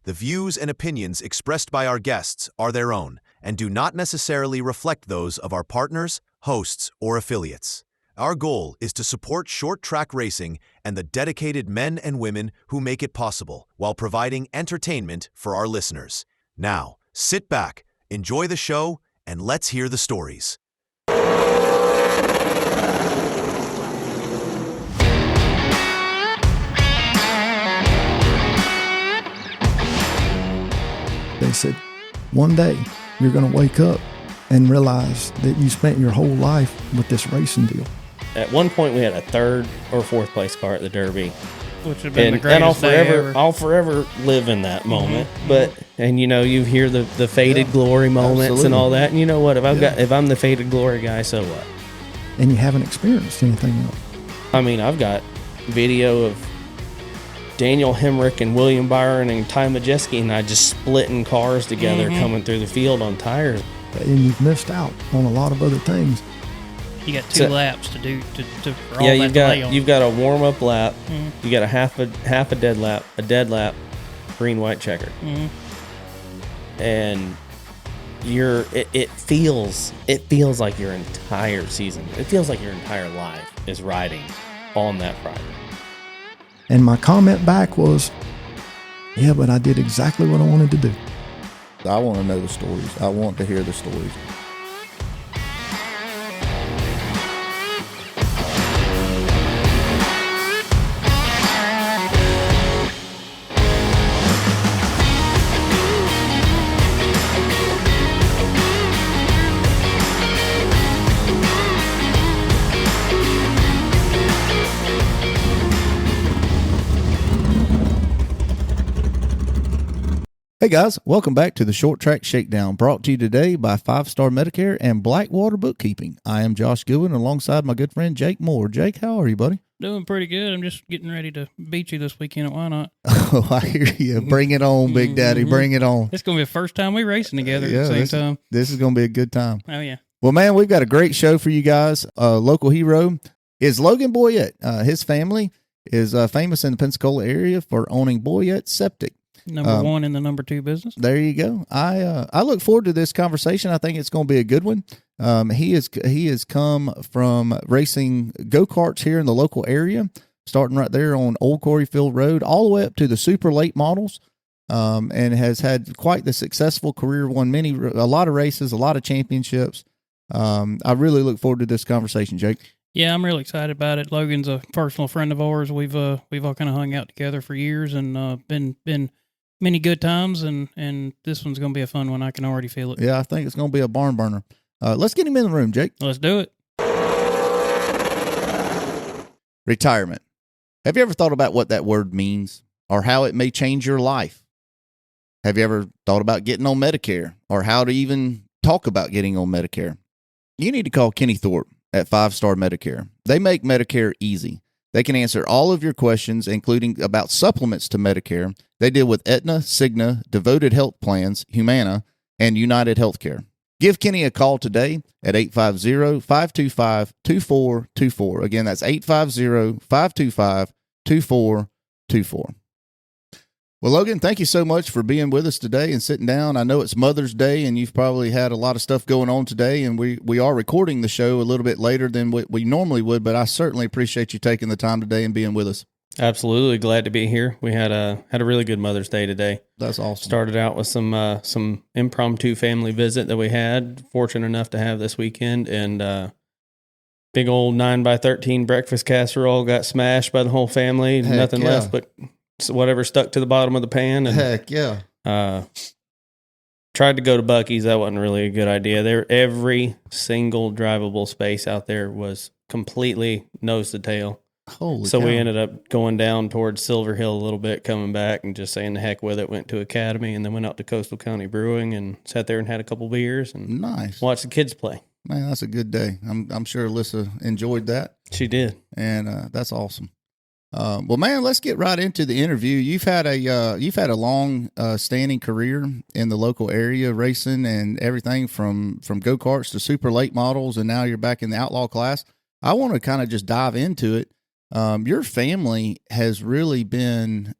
The views and opinions expressed by our guests are their own and do not necessarily reflect those of our partners, hosts, or affiliates. Our goal is to support short track racing and the dedicated men and women who make it possible while providing entertainment for our listeners. Now, sit back, enjoy the show, and let's hear the stories. They said, one day you're going to wake up and realize that you spent your whole life with this racing deal. At one point, we had a third or fourth place car at the Derby. Which would have been the greatest day ever. I'll forever live in that moment. But you hear the faded glory moments absolutely. And all that. And you know what? If I'm the faded glory guy, so what? And you haven't experienced anything else. I mean, I've got video of Daniel Hemrick and William Byron and Ty Majeski and I just splitting cars together coming through the field on tires. And you've missed out on a lot of other things. You got two laps to do for all that you've got a warm up lap, you got a half a dead lap, green white checkered, and it feels like your entire season, it feels like your entire life is riding on that Friday. And my comment back was, yeah, but I did exactly what I wanted to do. I want to know the stories. I want to hear the stories. Hey guys, welcome back to the Short Track Shakedown, brought to you today by Star Medicare and Blackwater Bookkeeping. I am Josh Goodwin alongside my good friend Jake Moore. Jake, how are you, buddy? Doing pretty good. I'm just getting ready to beat you this weekend. Why not? Oh, I hear you. Bring it on, Big Daddy. Bring it on. It's going to be the first time we're racing together at the same time. This is going to be a good time. Oh, yeah. Well, man, we've got a great show for you guys. Local hero is Logan Boyett. His family is famous in the Pensacola area for owning Boyett Septic. Number one in the number two business. There you go. I look forward to this conversation. I think it's going to be a good one. He has come from racing go-karts here in the local area, starting right there on Old Quarryfield Road, all the way up to the super late models, and has had quite the successful career, won a lot of races, a lot of championships. I really look forward to this conversation, Jake. Yeah, I'm really excited about it. Logan's a personal friend of ours. We've all kind of hung out together for years and been many good times, and this one's going to be a fun one. I can already feel it. Yeah, I think it's going to be a barn burner. Let's get him in the room, Jake. Let's do it. Retirement. Have you ever thought about what that word means or how it may change your life? Have you ever thought about getting on Medicare or how to even talk about getting on Medicare? You need to call Kenny Thorpe at 5-Star Medicare. They make Medicare easy. They can answer all of your questions, including about supplements to Medicare. They deal with Aetna, Cigna, Devoted Health Plans, Humana, and United Healthcare. Give Kenny a call today at 850-525-2424. Again, that's 850-525-2424. Well, Logan, thank you so much for being with us today and sitting down. I know it's Mother's Day, and you've probably had a lot of stuff going on today, and we are recording the show a little bit later than we normally would, but I certainly appreciate you taking the time today and being with us. Absolutely. Glad to be here. We had a really good Mother's Day today. That's awesome. Started out with some impromptu family visit that we had, fortunate enough to have this weekend, and big old 9x13 breakfast casserole got smashed by the whole family. Heck, nothing left but whatever stuck to the bottom of the pan. And, heck yeah. Tried to go to Buc-ee's. That wasn't really a good idea. Every single drivable space out there was completely nose to tail. Holy so cow. We ended up going down towards Silver Hill a little bit, coming back and just saying the heck with it. Went to Academy and then went out to Coastal County Brewing and sat there and had a couple beers and nice. Watched the kids play. Man, that's a good day. I'm sure Alyssa enjoyed that. She did. And that's awesome. Well, man, let's get right into the interview. You've had a long standing career in the local area, racing and everything from go-karts to super late models, and now you're back in the outlaw class. I want to kind of just dive into it. Your family has really been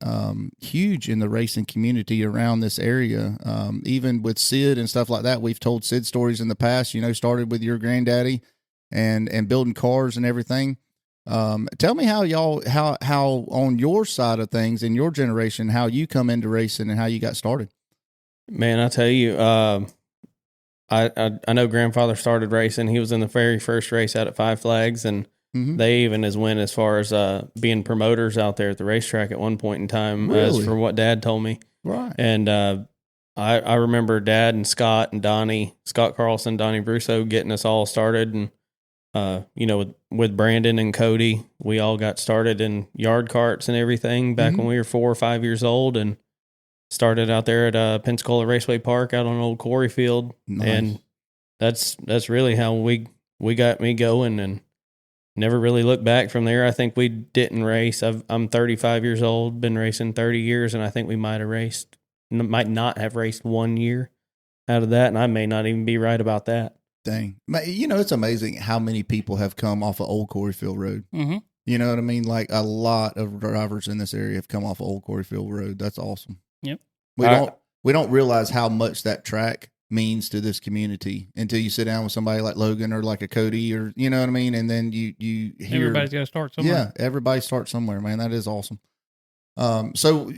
huge in the racing community around this area. Even with Sid and stuff like that, we've told Sid stories in the past. Started with your granddaddy and building cars and everything. Tell me how on your side of things in your generation, how you come into racing and how you got started. Man, I tell you, I know grandfather started racing. He was in the very first race out at Five Flags, and they even went as far as being promoters out there at the racetrack at one point in time, Really? as for what Dad told me. Right. And I remember Dad and Scott Carlson, Donnie Brusso getting us all started, and with Brandon and Cody, we all got started in yard carts and everything back when we were 4 or 5 years old, and started out there at Pensacola Raceway Park out on Old Quarry Field. Nice. And that's really how we got me going, and never really looked back from there. I think we didn't race. I'm 35 years old, been racing 30 years, and I think we might not have raced 1 year out of that, and I may not even be right about that. Dang. It's amazing how many people have come off of Old Quarryfield Road. Mm-hmm. You know what I mean? Like a lot of drivers in this area have come off of Old Quarryfield Road. That's awesome. Yep. We don't realize how much that track means to this community until you sit down with somebody like Logan or like a Cody, or you know what I mean? And then you hear Everybody's got to start somewhere. Yeah, everybody starts somewhere, man. That is awesome. So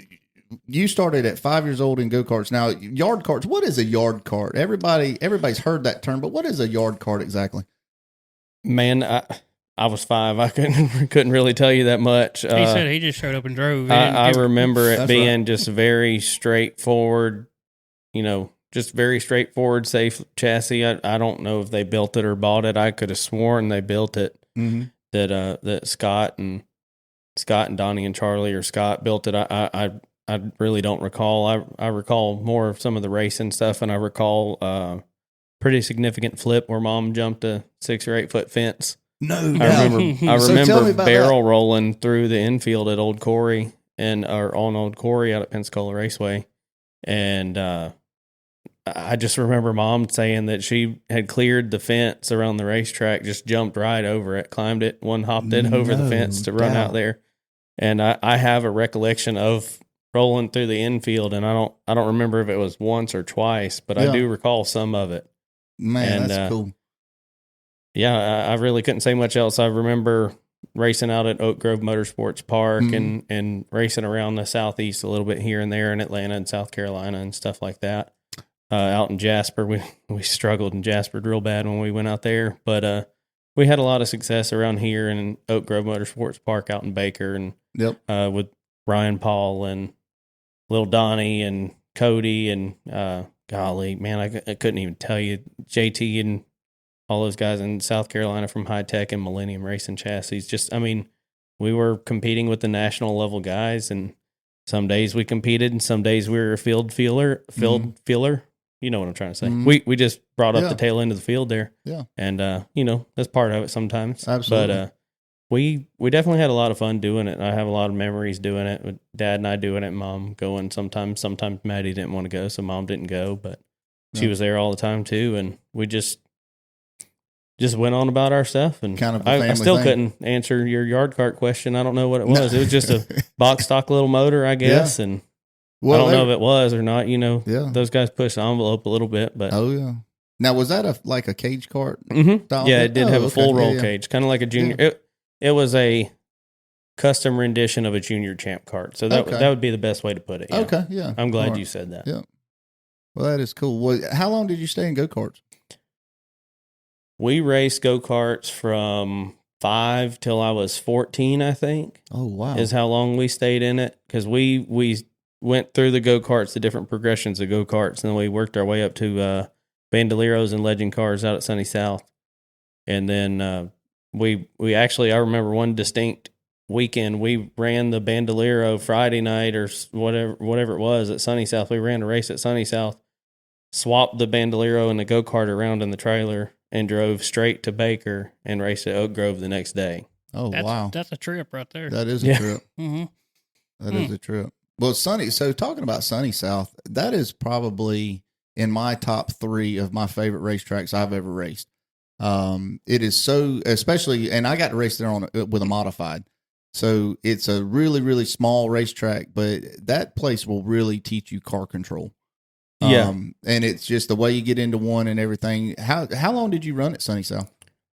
you started at 5 years old in go-karts. Now, yard carts, what is a yard cart? Everybody's heard that term, but what is a yard cart exactly? Man, I was 5. I couldn't really tell you that much. He said he just showed up and drove. I remember it That's being right. just very straightforward, just very straightforward, safe chassis. I don't know if they built it or bought it. I could have sworn they built it. Mm-hmm. That Scott and Donnie and Charlie, or Scott built it. I really don't recall. I recall more of some of the racing stuff, and I recall pretty significant flip where Mom jumped a 6 or 8 foot fence. No, I remember So tell me about barrel rolling through the infield at Old Quarry or on Old Quarry out at Pensacola Raceway, and I just remember Mom saying that she had cleared the fence around the racetrack, just jumped right over it, climbed it, hopped it over the fence to run out there, and I have a recollection of rolling through the infield, and I don't remember if it was once or twice, but I do recall some of it. Man, And, that's cool. Yeah, I really couldn't say much else. I remember racing out at Oak Grove Motorsports Park and racing around the southeast a little bit here and there in Atlanta and South Carolina and stuff like that. Out in Jasper, we struggled in Jasper real bad when we went out there, but we had a lot of success around here in Oak Grove Motorsports Park out in Baker, and with Ryan Paul and Little Donnie and Cody and golly, man, I couldn't even tell you, JT and all those guys in South Carolina from High Tech and Millennium Racing Chassis. We were competing with the national level guys, and some days we competed and some days we were a field feeler. You know what I'm trying to say. Mm-hmm. We just brought up the tail end of the field there. Yeah. And, that's part of it sometimes. Absolutely. But we definitely had a lot of fun doing it. I have a lot of memories doing it with Dad and I doing it, Mom going sometimes. Sometimes Maddie didn't want to go, so Mom didn't go, but she was there all the time too. And we just went on about our stuff. And kind of a I family still thing. couldn't answer your yard cart question. I don't know what it was. It was just a box stock little motor, I guess. And I don't know if it was or not. Those guys pushed the envelope a little bit, but Oh yeah. Now was that like a cage cart? yeah, it did have a full roll Yeah. cage, kind of like a junior. It was a custom rendition of a junior champ cart. So that would be the best way to put it. Yeah. Okay, yeah. I'm glad All right. you said that. Yeah. Well, that is cool. Well, how long did you stay in go-karts? We raced go-karts from 5 till I was 14, I think. Oh, wow. Is how long we stayed in it, because we went through the go-karts, the different progressions of go-karts, and then we worked our way up to Bandoleros and Legend cars out at Sunny South. And then we actually, I remember one distinct weekend, we ran the Bandolero Friday night or whatever it was at Sunny South. We ran a race at Sunny South, swapped the Bandolero and the go-kart around in the trailer, and drove straight to Baker and raced at Oak Grove the next day. Oh, wow. That's a trip right there. That is a trip. Mm-hmm. That is a trip. Well, so talking about Sunny South, that is probably in my top 3 of my favorite racetracks I've ever raced. It is so, especially, and I got to race there with a modified. So it's a really, really small racetrack, but that place will really teach you car control. Yeah. And it's just the way you get into one and everything. How long did you run at Sunny South?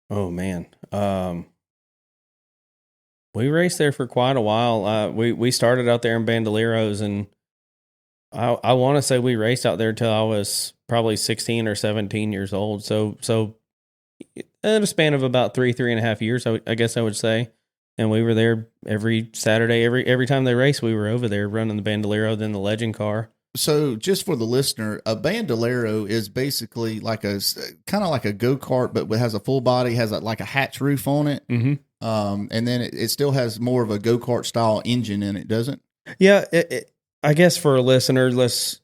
Oh man. We raced there for quite a while. We started out there in Bandoleros, and I want to say we raced out there till I was probably 16 or 17 years old. So in a span of about 3.5 years, I guess I would say. And we were there every Saturday, every time they raced, we were over there running the Bandolero, then the Legend car. So just for the listener, a Bandolero is basically like kind of like a go-kart, but it has a full body, has like a hatch roof on it. Mm-hmm. And then it still has more of a go-kart style engine in it, doesn't it? Yeah. I guess for a listener,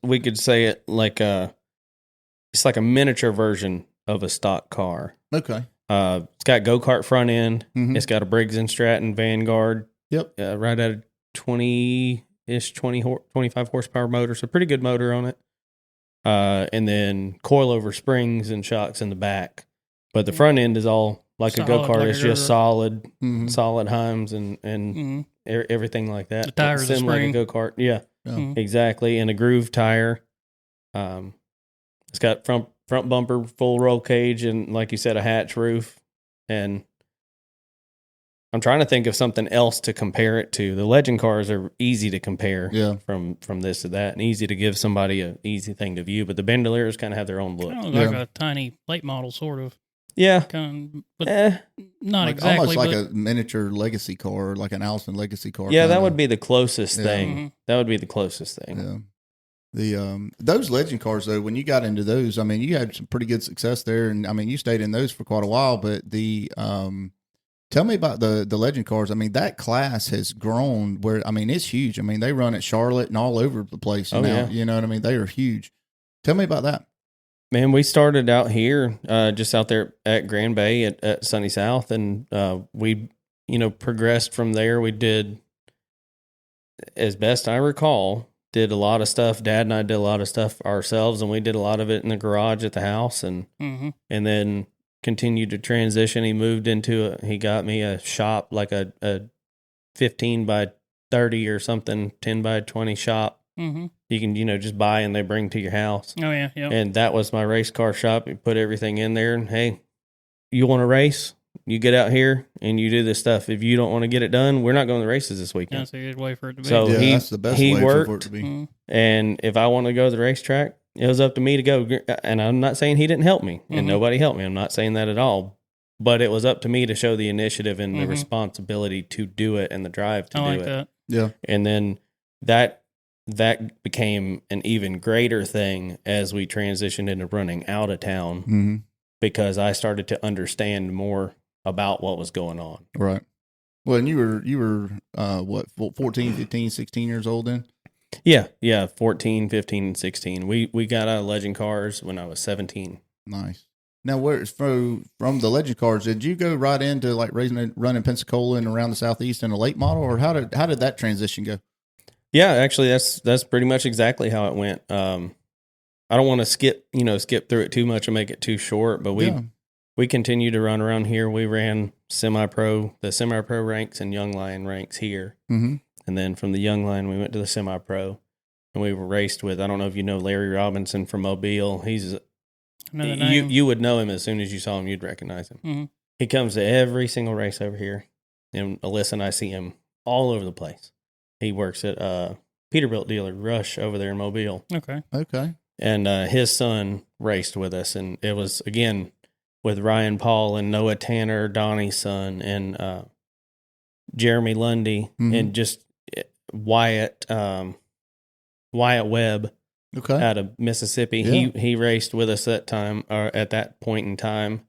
we could say it like it's like a miniature version of a stock car. Okay. It's got go-kart front end. Mm-hmm. It's got a Briggs & Stratton Vanguard. Yep. Right at a 25 horsepower motor. So pretty good motor on it. And then coilover springs and shocks in the back. But the front end is all like Solid, a go-kart. like It's a just go-kart. solid Heims and everything like that. The tires Send like a go-kart. Yeah, exactly. And a groove tire. It's got front bumper, full roll cage, and like you said, a hatch roof. And I'm trying to think of something else to compare it to. The Legend cars are easy to compare from this to that, and easy to give somebody an easy thing to view. But the Bandoleros kind of have their own look. Kind of like a tiny late model, sort of. Yeah. But not like, exactly. Almost like a miniature legacy car, like an Allison legacy car. Yeah, that would be the closest thing. Mm-hmm. That would be the closest thing. Yeah. Those Legend cars, though, when you got into those, I mean, you had some pretty good success there, and I mean, you stayed in those for quite a while. But tell me about the Legend cars. I mean, that class has grown where, I mean, it's huge. I mean, they run at Charlotte and all over the place now. Yeah. You know what I mean? They are huge. Tell me about that. Man, we started out here, just out there at Grand Bay at Sunny South, and we, progressed from there. We did, as best I recall, did a lot of stuff. Dad and I did a lot of stuff ourselves, and we did a lot of it in the garage at the house, and then continued to transition. He got me a shop, like a 15 by 30 or something, 10 by 20 shop. Mm-hmm. You can, just buy and they bring to your house. Oh, yeah. Yep. And that was my race car shop. You put everything in there, and hey, you want to race? You get out here and you do this stuff. If you don't want to get it done, we're not going to the races this weekend. That's a good way for it to be. So that's the best way worked, for it to be. Mm-hmm. And if I want to go to the racetrack, it was up to me to go. And I'm not saying he didn't help me, and nobody helped me. I'm not saying that at all. But it was up to me to show the initiative and the responsibility to do it and the drive to do it. That. Yeah. And then that became an even greater thing as we transitioned into running out of town, because I started to understand more about what was going on. Right. Well, and you were what, 14, 15, 16 years old then? Yeah, 14, 15, and 16. We got out of Legend cars when I was 17. Nice. Now, from the Legend cars, did you go right into like running Pensacola and around the Southeast in a late model, or how did that transition go? Yeah, actually, that's pretty much exactly how it went. I don't want to skip through it too much and make it too short, but we continued to run around here. We ran the semi-pro ranks and Young Lion ranks here. Mm-hmm. And then from the Young Lion, we went to the semi-pro, and we were raced with, I don't know if you know Larry Robinson from Mobile. You would know him as soon as you saw him, you'd recognize him. Mm-hmm. He comes to every single race over here, and Alyssa and I see him all over the place. He works at Peterbilt dealer Rush over there in Mobile. Okay. And his son raced with us, and it was, again, with Ryan Paul and Noah Tanner, Donnie's son, and Jeremy Lundy, and just Wyatt Webb out of Mississippi. Yeah. He raced with us at that point in time.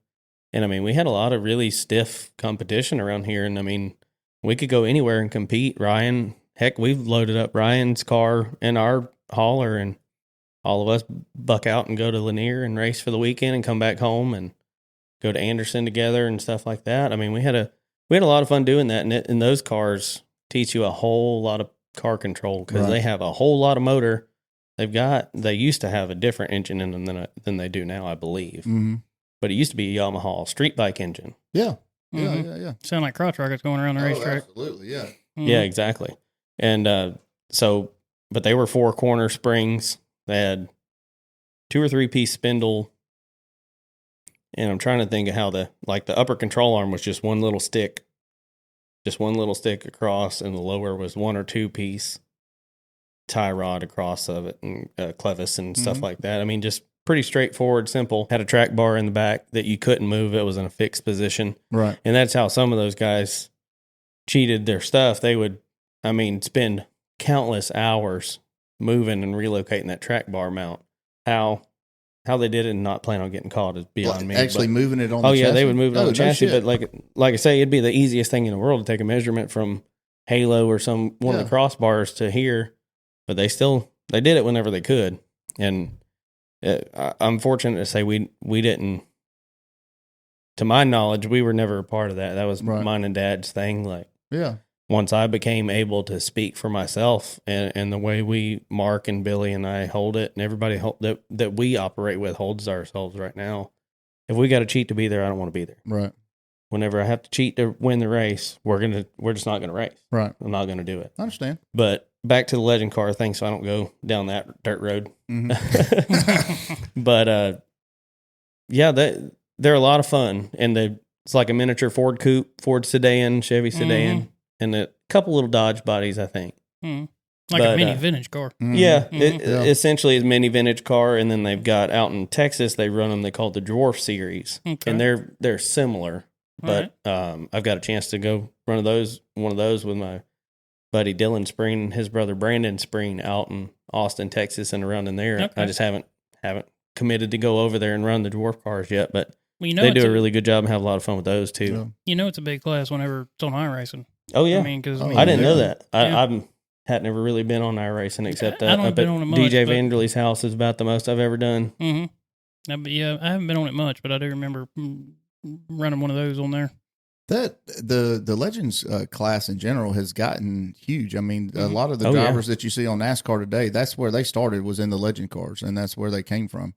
And I mean, we had a lot of really stiff competition around here. And I mean, we could go anywhere and compete. Ryan, heck, we've loaded up Ryan's car in our hauler, and all of us buck out and go to Lanier and race for the weekend and come back home and go to Anderson together and stuff like that. I mean, we had a lot of fun doing that. And those cars teach you a whole lot of car control, because they have a whole lot of motor. They used to have a different engine in them than they do now, I believe. Mm-hmm. But it used to be a Yamaha street bike engine. Yeah. Yeah. Sound like crotch rockets going around the racetrack. Absolutely, yeah. Yeah, exactly. And but they were 4-corner springs. They had 2 or 3 piece spindle. And I'm trying to think of how the upper control arm was just one little stick across, and the lower was 1 or 2 piece tie rod across of it, and clevis and stuff like that. I mean, just pretty straightforward, simple. Had a track bar in the back that you couldn't move. It was in a fixed position. Right. And that's how some of those guys cheated their stuff. They would, spend countless hours moving and relocating that track bar mount. How they did it and not plan on getting caught is beyond me. Actually moving it on the chassis? They would move it on the chassis. Shit. But like I say, it'd be the easiest thing in the world to take a measurement from Halo or one of the crossbars to here. But they did it whenever they could. And I'm fortunate to say we didn't, to my knowledge, we were never a part of that. That was mine and Dad's thing. Once I became able to speak for myself and the way we, Mark and Billy and I, hold it, and everybody that we operate with holds ourselves right now. If we got to cheat to be there, I don't want to be there. Right. Whenever I have to cheat to win the race, we're just not gonna race. Right. I'm not gonna do it. I understand. But back to the legend car thing, so I don't go down that dirt road. But they're a lot of fun, and it's like a miniature Ford coupe, Ford sedan, Chevy sedan. And a couple little Dodge bodies, I think. Like a mini vintage car. Yeah, essentially it's a mini vintage car. And then they've got out in Texas, they run them, they call it the Dwarf Series. Okay. And they're similar. But I've got a chance to go run one of those with my buddy Dylan Spreen and his brother Brandon Spreen out in Austin, Texas, and around in there. Okay. I just haven't committed to go over there and run the dwarf cars yet, but they do a really good job and have a lot of fun with those too. It's a big class whenever it's on iRacing. Oh yeah, because I didn't know that. I hadn't never really been on iRacing except up at DJ Vanderlee's house is about the most I've ever done. But I haven't been on it much, but I do remember running one of those on there. That the Legends class in general has gotten huge. I mean, a lot of the drivers that you see on NASCAR today, that's where they started, was in the Legend cars, and that's where they came from.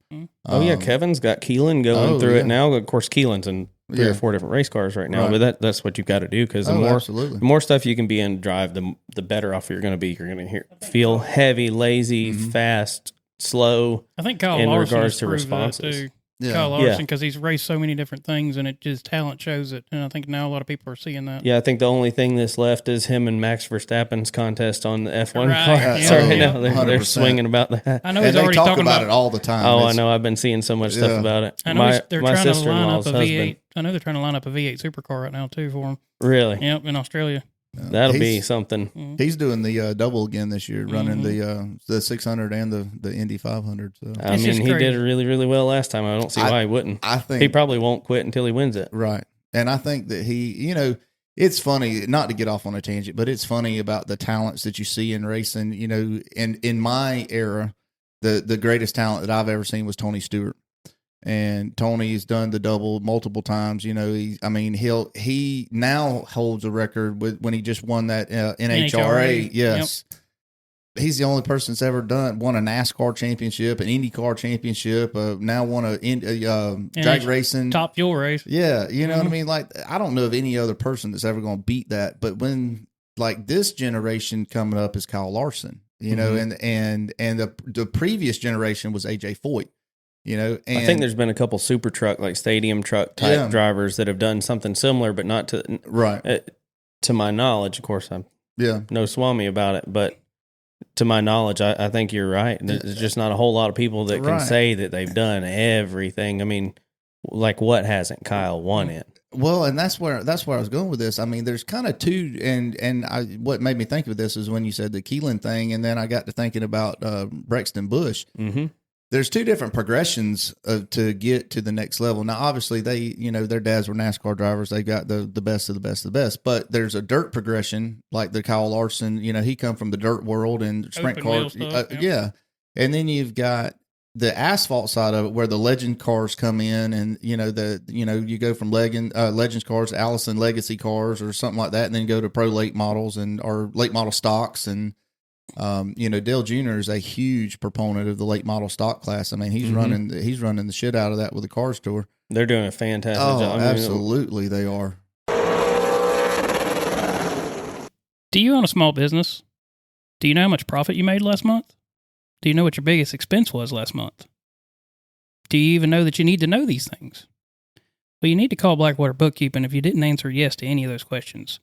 Kevin's got Keelan going through it now. Of course, Keelan's in 3 or 4 different race cars right now, but that's what you've got to do, because the more stuff you can be in drive, the better off you're going to be. You're going to feel heavy, lazy, fast, slow. I think Kyle in Larson regards to responses. responses. Kyle Larson, because he's raced so many different things, and his talent shows it. And I think now a lot of people are seeing that. Yeah, I think the only thing that's left is him and Max Verstappen's contest on the F1 car. Now they're swinging about that. I know he's already talking about it all the time. Oh, I know. I've been seeing so much stuff about it. I know they're trying to line up a V8. I know they're trying to line up a V8 supercar right now too for him. Really? Yep, in Australia. That'll be something. He's doing the double again this year, running the 600 and the Indy 500. So. I mean, he did really, really well last time. I don't see why he wouldn't. I think he probably won't quit until he wins it. Right. And I think that he, it's funny, not to get off on a tangent, but it's funny about the talents that you see in racing. And in my era, the greatest talent that I've ever seen was Tony Stewart. And Tony's done the double multiple times. He now holds a record when he just won that NHRA. Yes. Yep. He's the only person that's ever won a NASCAR championship, an IndyCar championship, now won a drag racing. Top fuel race. Yeah. You know what I mean? Like, I don't know of any other person that's ever going to beat that. But when, like, this generation coming up is Kyle Larson, and the previous generation was AJ Foyt. And I think there's been a couple super truck, like stadium truck type drivers that have done something similar, but not to to my knowledge. Of course, I'm no Swami about it, but to my knowledge, I think you're right. There's just not a whole lot of people that can say that they've done everything. I mean, like, what hasn't Kyle won in? Well, and that's where I was going with this. I mean, there's kind of two, and what made me think of this is when you said the Keelan thing, and then I got to thinking about Brexton Busch. Mm-hmm. There's 2 different progressions to get to the next level. Now, obviously, they, their dads were NASCAR drivers. They got the best of the best of the best. But there's a dirt progression, like the Kyle Larson. He come from the dirt world and sprint cars. And then you've got the asphalt side of it, where the legend cars come in, and you go from legends cars to Allison Legacy cars or something like that, and then go to pro late models or late model stocks and. Dale Jr. is a huge proponent of the late model stock class. I mean, he's running the shit out of that with the Cars Tour. They're doing a fantastic job. Absolutely, they are. Do you own a small business? Do you know how much profit you made last month? Do you know what your biggest expense was last month? Do you even know that you need to know these things? Well, you need to call Blackwater Bookkeeping if you didn't answer yes to any of those questions.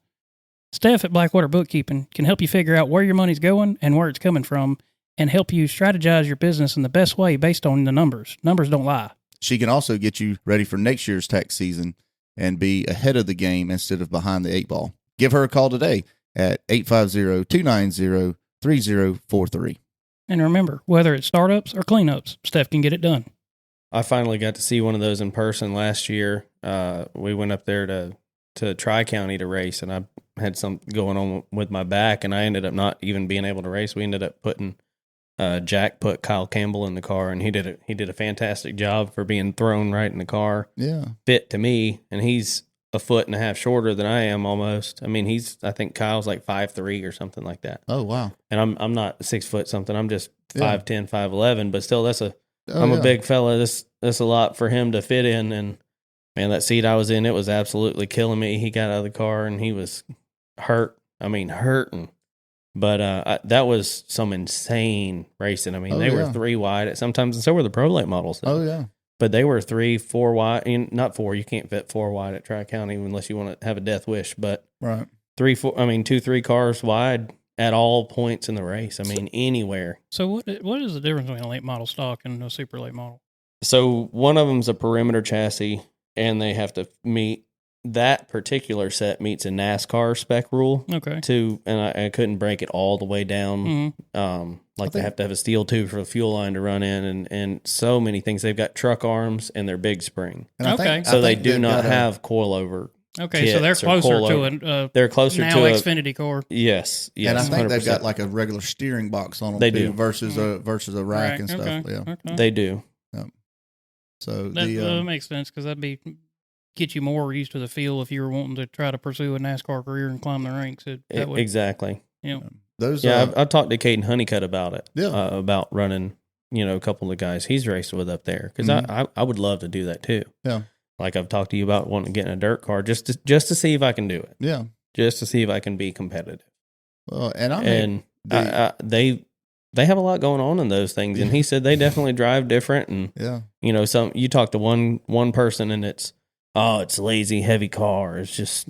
Steph at Blackwater Bookkeeping can help you figure out where your money's going and where it's coming from and help you strategize your business in the best way based on the numbers. Numbers don't lie. She can also get you ready for next year's tax season and be ahead of the game instead of behind the 8 ball. Give her a call today at 850-290-3043. And remember, whether it's startups or cleanups, Steph can get it done. I finally got to see one of those in person last year. We went up there to Tri-County to race, and I had something going on with my back, and I ended up not even being able to race. We ended up putting Jack put Kyle Campbell in the car, and he did a fantastic job for being thrown right in the car. Yeah, fit to me, and he's a foot and a half shorter than I am almost. I mean, I think Kyle's like 5'3" or something like that. Oh wow! And I'm not 6 foot something. I'm just 5'10", 5'11", but still I'm a big fella. That's a lot for him to fit in. And man, that seat I was in, it was absolutely killing me. He got out of the car and he was hurt. I mean, hurting. But that was some insane racing. I mean, they were 3 wide at sometimes, and so were the Pro Late models. Oh yeah. But they were 3, 4 wide. Not 4. You can't fit 4 wide at Tri-County unless you want to have a death wish. But right. 2, 3 cars wide at all points in the race. I mean, anywhere. So what is the difference between a late model stock and a super late model? So one of them's a perimeter chassis, and they have to meet that particular set meets a NASCAR spec rule. Okay. And I couldn't break it all the way down. Mm-hmm. They have to have a steel tube for the fuel line to run in, and so many things. They've got truck arms and they're big spring. Okay. So they do not have coilover. Okay, so they're closer to they're closer now to Xfinity core. Yes. And I think 100%. they've got like a regular steering box on them They too, do. versus a rack and stuff. Okay. Yeah, Okay. They do. So That makes sense because that'd get you more used to the feel if you were wanting to try to pursue a NASCAR career and climb the ranks. That would, Exactly. you know. those. I've talked to Caden Honeycutt about it. Yeah. About running, a couple of the guys he's raced with up there, because I would love to do that too. Yeah. Like I've talked to you about wanting to get in a dirt car just to see if I can do it. Yeah. Just to see if I can be competitive. Well, and they have a lot going on in those things, and he said they definitely drive different. And you talk to one person, and it's lazy, heavy car. It's just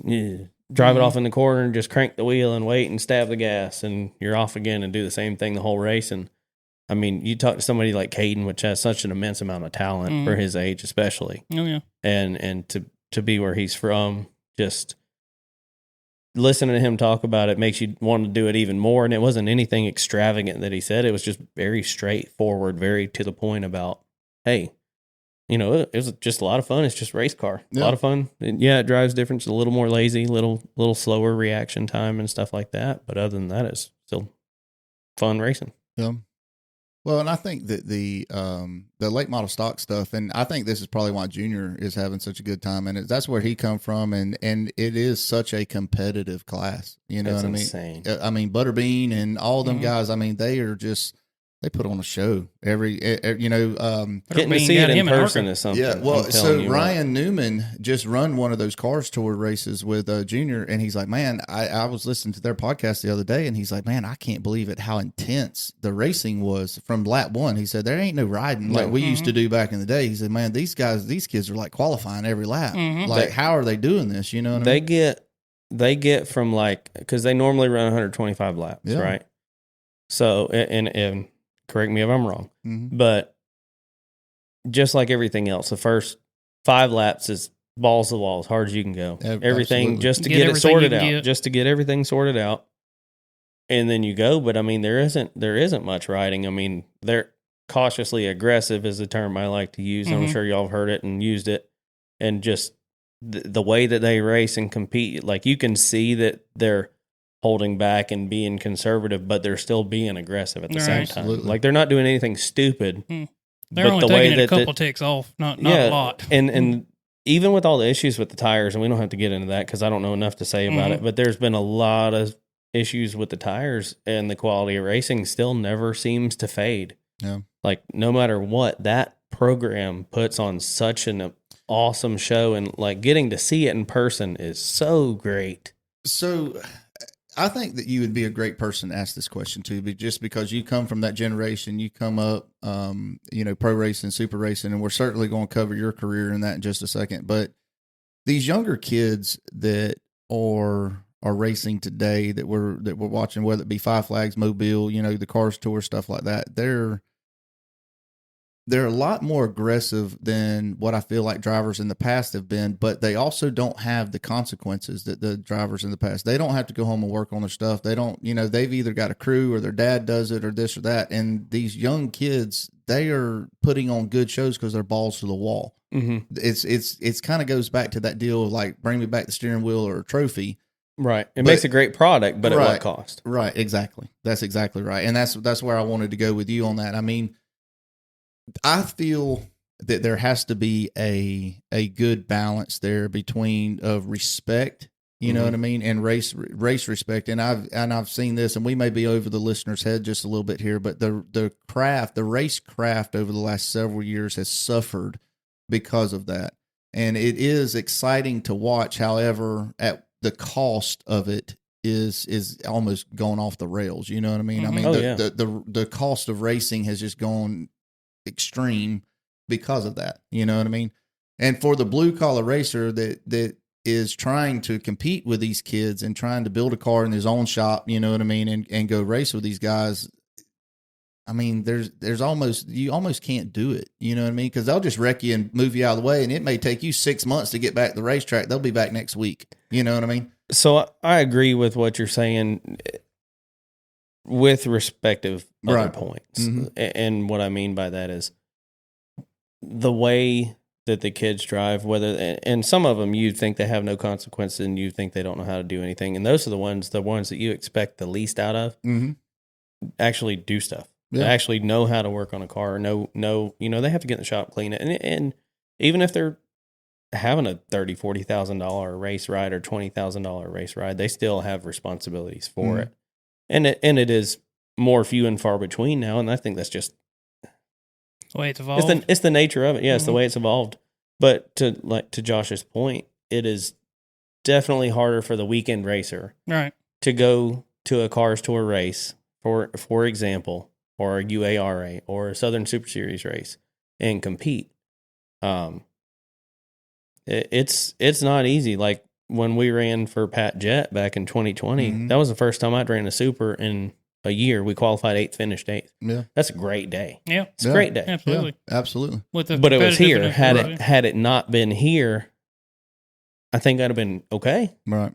drive it off in the corner and just crank the wheel and wait and stab the gas, and you're off again and do the same thing the whole race. And I mean, you talk to somebody like Caden, which has such an immense amount of talent for his age, especially. Oh yeah. And to be where he's from, just listening to him talk about it makes you want to do it even more. And it wasn't anything extravagant that he said. It was just very straightforward, very to the point about, hey, it was just a lot of fun. It's just a race car. A lot of fun. And it drives different. It's a little more lazy, little slower reaction time and stuff like that. But other than that, it's still fun racing. Yeah. Well, and I think that the late model stock stuff, and I think this is probably why Junior is having such a good time, and that's where he come from, and it is such a competitive class. You know It's what insane. I mean, Butterbean and all them guys. I mean, they are just. They put on a show getting to see it in person is something. Yeah, well, so Ryan Newman just run one of those cars tour races with Junior, and he's like, man, I was listening to their podcast the other day, and he's like, man, I can't believe it how intense the racing was from lap 1. He said there ain't no riding like we used to do back in the day. He said, man, these kids are like qualifying every lap. Like, how are they doing this? You know what I mean? They get from because they normally run 125 laps, right? So and correct me if I'm wrong, but just like everything else, the first 5 laps is balls to the wall as hard as you can go. Everything just to get it sorted out, just to get everything sorted out, and then you go. But I mean, there isn't much riding. I mean, they're cautiously aggressive is the term I like to use. I'm sure y'all have heard it and used it, and just the way that they race and compete, like you can see that they're holding back and being conservative, but they're still being aggressive at the same time. Like they're not doing anything stupid. They're only taking it a couple ticks off, not a lot. And even with all the issues with the tires, and we don't have to get into that because I don't know enough to say about it, but there's been a lot of issues with the tires, and the quality of racing still never seems to fade. Yeah. Like no matter what, that program puts on such an awesome show, and like getting to see it in person is so great. So I think that you would be a great person to ask this question to, just because you come from that generation. You come up, pro racing, super racing, and we're certainly going to cover your career in that in just a second. But these younger kids that are racing today, that we're watching, whether it be Five Flags, Mobile, the Cars Tour, stuff like that, they're a lot more aggressive than what I feel like drivers in the past have been, but they also don't have the consequences that the drivers in the past. They don't have to go home and work on their stuff. They don't, they've either got a crew or their dad does it or this or that. And these young kids, they are putting on good shows because they're balls to the wall. Mm-hmm. It's kind of goes back to that deal of like, bring me back the steering wheel or a trophy. Right. It makes a great product, but at what cost? Right. Exactly. That's exactly right. And that's where I wanted to go with you on that. I mean, I feel that there has to be a good balance there between of respect, you know what I mean, and race respect. And I've seen this, and we may be over the listener's head just a little bit here, but the race craft over the last several years has suffered because of that. And it is exciting to watch. However, at the cost of it is almost gone off the rails. You know what I mean? Mm-hmm. I mean, the cost of racing has just gone extreme because of that. You know what I mean? And for the blue collar racer that is trying to compete with these kids and trying to build a car in his own shop, you know what I mean, and go race with these guys, I mean, you almost can't do it. You know what I mean? Because they'll just wreck you and move you out of the way, and it may take you 6 months to get back to the racetrack. They'll be back next week. You know what I mean? So I agree with what you're saying with respective other points. Mm-hmm. And what I mean by that is the way that the kids drive, and some of them you think they have no consequences and you think they don't know how to do anything. And those are the ones that you expect the least out of, actually do stuff. Yeah. They actually know how to work on a car, they have to get in the shop, clean it. And even if they're having a $30,000, $40,000 race ride or $20,000 race ride, they still have responsibilities for it. And it is more few and far between now, and I think that's just the way it's evolved. It's the nature of it. Yeah, it's the way it's evolved. But to Josh's point, it is definitely harder for the weekend racer, right, to go to a Cars Tour race, for example, or a UARA or a Southern Super Series race and compete. It's not easy. Like when we ran for Pat Jett back in 2020, that was the first time I'd ran a super in a year. We qualified 8th, finished 8th. Yeah. That's a great day. Yeah. It's a great day. Absolutely. Yeah, absolutely. But it was here. Had it not been here, I think I'd have been okay. Right.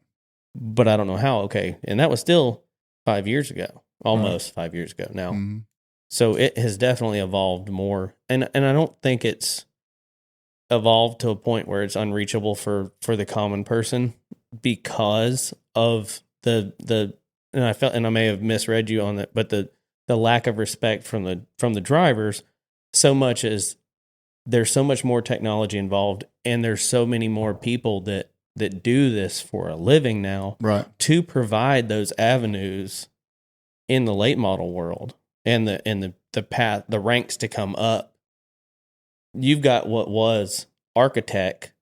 But I don't know how okay. And that was still 5 years ago. Almost 5 years ago now. Mm-hmm. So it has definitely evolved more. And I don't think it's evolved to a point where it's unreachable for the common person because of the and I may have misread you on that, but the lack of respect from the drivers, so much as there's so much more technology involved and there's so many more people that do this for a living now, right, to provide those avenues in the late model world and the path, the ranks to come up. You've got what was architect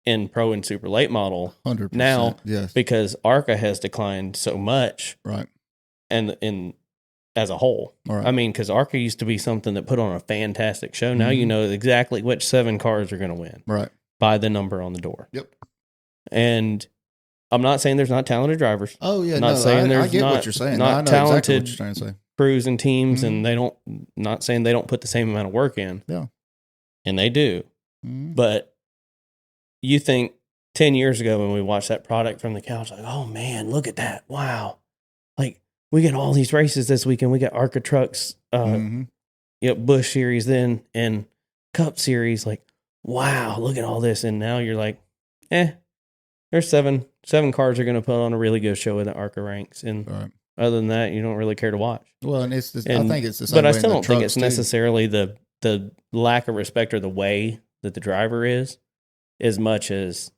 in pro and super late model 100%, now, yes, because ARCA has declined so much, right, and in as a whole, right. I mean, because ARCA used to be something that put on a fantastic show. Now you know exactly which 7 cars are going to win, right, by the number on the door. Yep. And I'm not saying there's not talented drivers. Oh yeah, not saying there's I get not, what you're saying. Not I know talented exactly what you're trying to say. Crews and teams, and they don't. Not saying they don't put the same amount of work in. Yeah, and they do. But you think 10 years ago when we watched that product from the couch, like, oh man, look at that! Wow, like we get all these races this weekend. We got ARCA trucks, Busch Series then and Cup Series. Like, wow, look at all this. And now you're like, there's seven cars are going to put on a really good show in the ARCA ranks, and other than that, you don't really care to watch. Well, and I think it's the same. But I way still in don't think it's too. necessarily the lack of respect or the way that the driver is, as much as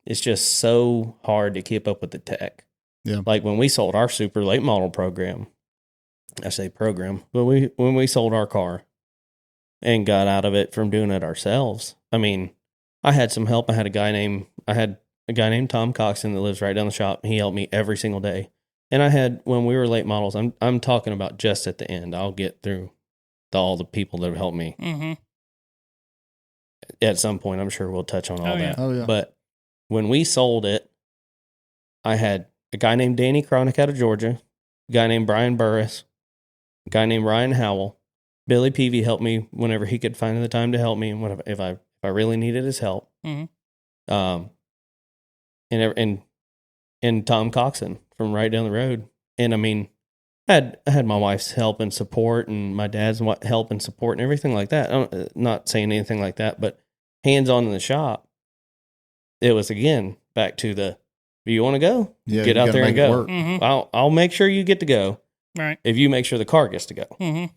it's just so hard to keep up with the tech. Yeah, like when we sold our super late model program, I say program, but when we sold our car and got out of it from doing it ourselves. I mean, I had some help. I had a guy named Tom Coxon that lives right down the shop. He helped me every single day. And I had, when we were late models, I'm talking about just at the end. I'll get through all the people that have helped me. Mm-hmm. At some point, I'm sure we'll touch on all that. Oh, yeah. But when we sold it, I had a guy named Danny Cronick out of Georgia, a guy named Brian Burris, a guy named Ryan Howell. Billy Peavy helped me whenever he could find the time to help me, and if I really needed his help. Mm-hmm. And Tom Coxon from right down the road. And I mean, I had my wife's help and support, and my dad's help and support, and everything like that. I'm not saying anything like that, but hands on in the shop. It was again back to the, do you want to go? Yeah, get you out gotta there and make it go. work. Mm-hmm. I'll make sure you get to go. Right. If you make sure the car gets to go. Mm-hmm.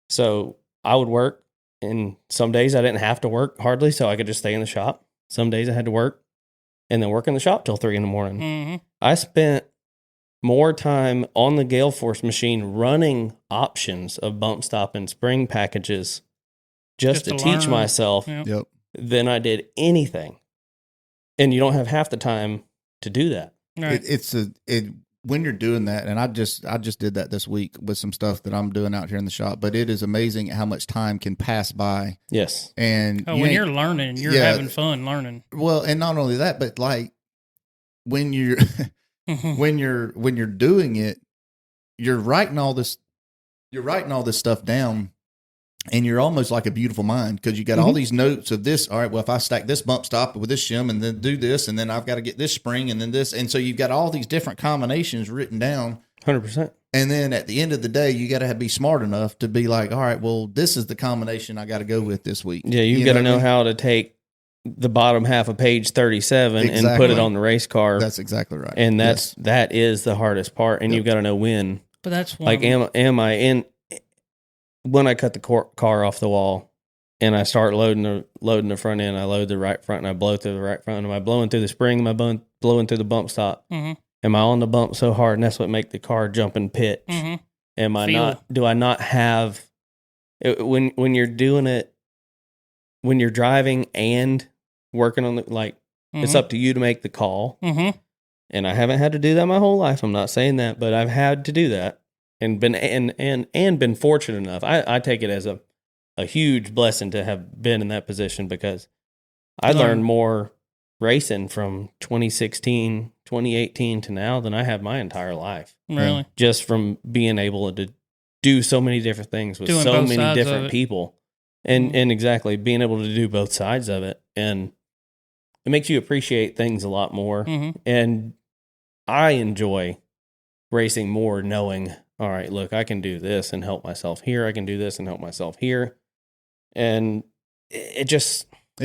So I would work, and some days I didn't have to work hardly, so I could just stay in the shop. Some days I had to work, and then work in the shop till 3 a.m. Mm-hmm. I spent more time on the Gale Force machine running options of bump stop and spring packages just to teach learn. myself Yep. than I did anything. And you don't have half the time to do that. Right. When you're doing that, and I just did that this week with some stuff that I'm doing out here in the shop, but it is amazing how much time can pass by. Yes. And when you're learning, you're having fun learning. Well, and not only that, but like when you're when you're doing it, you're writing all this stuff down, and you're almost like a beautiful mind, because you got all these notes of this. All right, well, if I stack this bump stop with this shim and then do this, and then I've got to get this spring and then this. And so you've got all these different combinations written down. 100%. And then at the end of the day, you got to be smart enough to be like, all right, well, this is the combination I got to go with this week. Yeah, you've got to know how to take the bottom half of page 37 and put it on the race car. That's exactly right. And that is the hardest part. And you've got to know when. But that's one. Like, am I in? When I cut the car off the wall and I start loading the front end, I load the right front and I blow through the right front. Am I blowing through the spring? Am I blowing through the bump stop? Mm-hmm. Am I on the bump so hard, and that's what make the car jump and pitch? Mm-hmm. Am I not? Do I not have when you're doing it, when you're driving and working on it's up to you to make the call. Mm-hmm. And I haven't had to do that my whole life. I'm not saying that, but I've had to do that. And been fortunate enough. I take it as a huge blessing to have been in that position, because I learned more racing from 2016, 2018 to now than I have my entire life. Really? Just from being able to do so many different things with so many different people. And exactly, being able to do both sides of it. And it makes you appreciate things a lot more. Mm-hmm. And I enjoy racing more knowing, all right, look, I can do this and help myself here. I can do this and help myself here. And it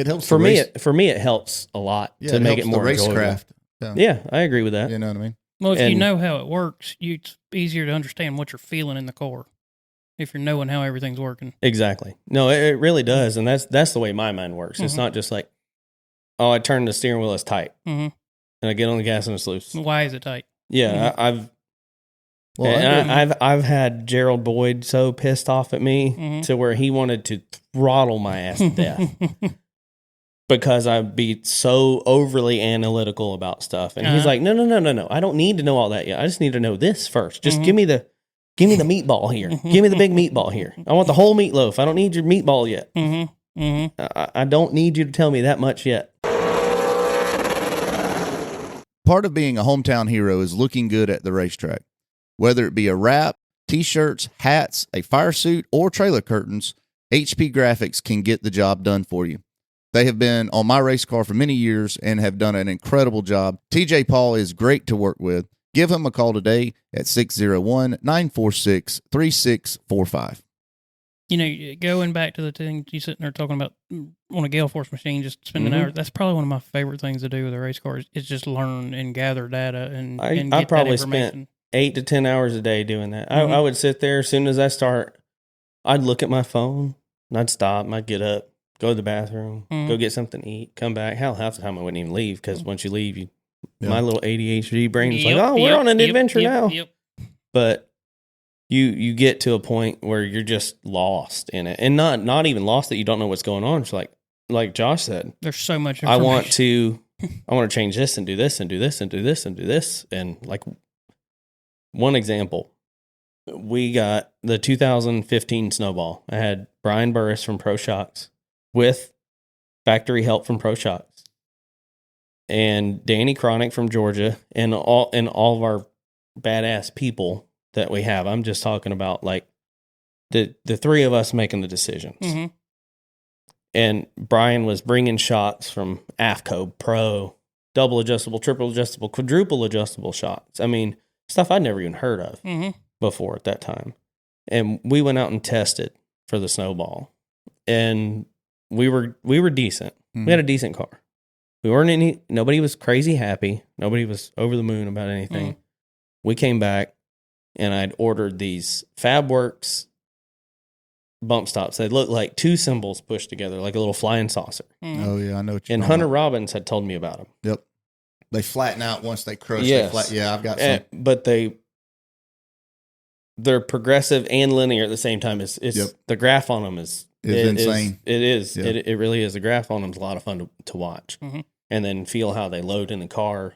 helps for me. It helps a lot to make it more racecraft. Yeah, I agree with that. You know what I mean? Well, if you know how it works, it's easier to understand what you're feeling in the car. If you're knowing how everything's working. Exactly. No, it really does. And that's the way my mind works. Mm-hmm. It's not just like, oh, I turn the steering wheel, it's tight. Mm-hmm. And I get on the gas and it's loose. Why is it tight? Yeah, Mm-hmm. I've had Gerald Boyd so pissed off at me to where he wanted to throttle my ass to death because I'd be so overly analytical about stuff. And he's like, no. I don't need to know all that yet. I just need to know this first. Just give me the meatball here. Give me the big meatball here. I want the whole meatloaf. I don't need your meatball yet. Mm-hmm. Mm-hmm. I don't need you to tell me that much yet. Part of being a hometown hero is looking good at the racetrack. Whether it be a wrap, t-shirts, hats, a fire suit, or trailer curtains, HP Graphics can get the job done for you. They have been on my race car for many years and have done an incredible job. TJ Paul is great to work with. Give him a call today at 601-946-3645. You know, going back to the thing you sitting there talking about on a Gale Force machine, just spending hours, that's probably one of my favorite things to do with a race car is just learn and gather data and get I probably that information. spent 8 to 10 hours a day doing that. I would sit there as soon as I start, I'd look at my phone and I'd stop and I'd get up, go to the bathroom, go get something to eat, come back. Hell, half the time I wouldn't even leave because once you leave, my little ADHD brain is like, oh, we're on an adventure now. Yep. But you get to a point where you're just lost in it, and not even lost that you don't know what's going on. It's like Josh said, there's so much information. I want to change this and do this and do this and do this and do this, and like one example, we got the 2015 Snowball. I had Brian Burris from Pro Shocks with factory help from Pro Shocks, and Danny Cronick from Georgia, and all of our badass people that we have. I'm just talking about like the three of us making the decisions. Mm-hmm. And Brian was bringing shocks from AFCO Pro, double adjustable, triple adjustable, quadruple adjustable shocks. I mean, stuff I'd never even heard of before at that time. And we went out and tested for the Snowball, and we were decent. We had a decent car. We weren't nobody was crazy happy. Nobody was over the moon about anything. We came back, and I'd ordered these FabWorks bump stops. They looked like two symbols pushed together, like a little flying saucer. Oh yeah, I know what you're And talking Hunter about. Robbins had told me about them. Yep. They flatten out once they crush. Yes. Yeah, I've got some. But they're progressive and linear at the same time. It's the graph on them is insane. It is. Yeah. It really is. The graph on them is a lot of fun to watch, and then feel how they load in the car.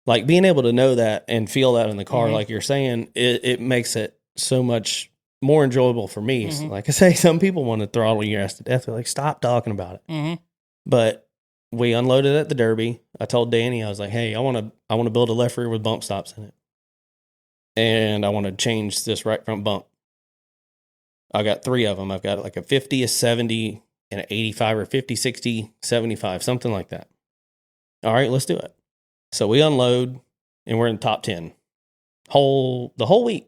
Like being able to know that and feel that in the car, like you're saying, it makes it so much more enjoyable for me. So like I say, some people want to throttle your ass to death. They're like, stop talking about it. But we unloaded at the Derby. I told Danny, I was like, hey, I want to build a left rear with bump stops in it. And I want to change this right front bump. I got 3 of them. I've got like a 50, a 70, and an 85 or 50, 60, 75, something like that. All right, let's do it. So we unload, and we're in the top 10. The whole week.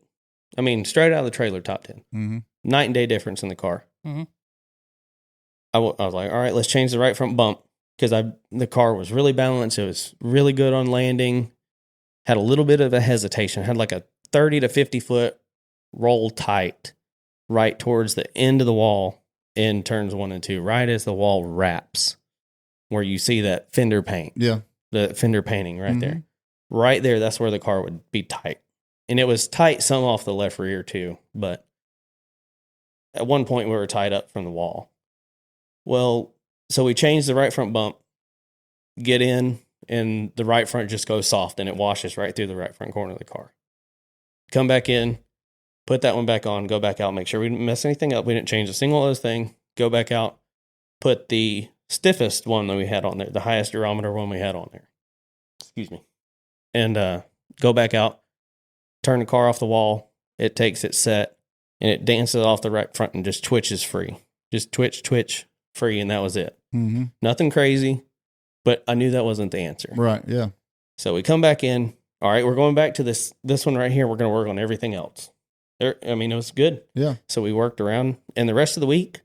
I mean, straight out of the trailer, top 10. Night and day difference in the car. I was like, all right, let's change the right front bump, because the car was really balanced. It was really good on landing. Had a little bit of a hesitation. Had like a 30 to 50 foot roll tight right towards the end of the wall in turns 1 and 2, right as the wall wraps, where you see that fender paint. Yeah. The fender painting right there. Right there, that's where the car would be tight. And it was tight some off the left rear too, but at one point we were tied up from the wall. Well, so we changed the right front bump, get in, and the right front just goes soft, and it washes right through the right front corner of the car. Come back in, put that one back on, go back out, make sure we didn't mess anything up. We didn't change a single other thing. Go back out, put the stiffest one that we had on there, the highest durometer one we had on there. Excuse me. And go back out, turn the car off the wall. It takes it set, and it dances off the right front and just twitches free. Just twitch, free, and that was it. Nothing crazy, but I knew that wasn't the answer. Right, yeah. So we come back in. All right, we're going back to this one right here. We're going to work on everything else. I mean, it was good. Yeah. So we worked around, and the rest of the week,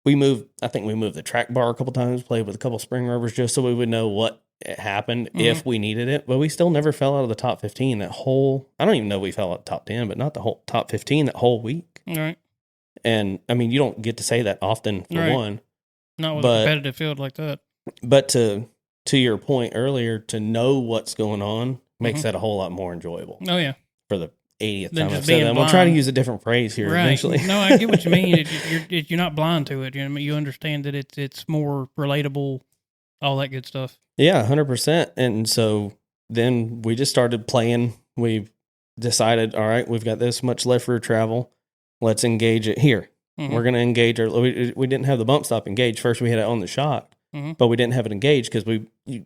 I think we moved the track bar a couple times, played with a couple spring rubbers just so we would know what happened if we needed it. But we still never fell out of the top 15 that whole, I don't even know if we fell out the top 10, but not the whole top 15 that whole week. All right. And I mean, you don't get to say that often for one. Not with a competitive field like that. But to your point earlier, to know what's going on makes that a whole lot more enjoyable. Oh, yeah. For the 80th Than time just I've said being that. I'm going to try to use a different phrase here eventually. No, I get what you mean. You're not blind to it. You understand that it's more relatable, all that good stuff. Yeah, 100%. And so then we just started playing. We decided, all right, we've got this much left rear travel. Let's engage it here. We're going to engage we didn't have the bump stop engaged. First, we had it on the shock, but we didn't have it engaged because you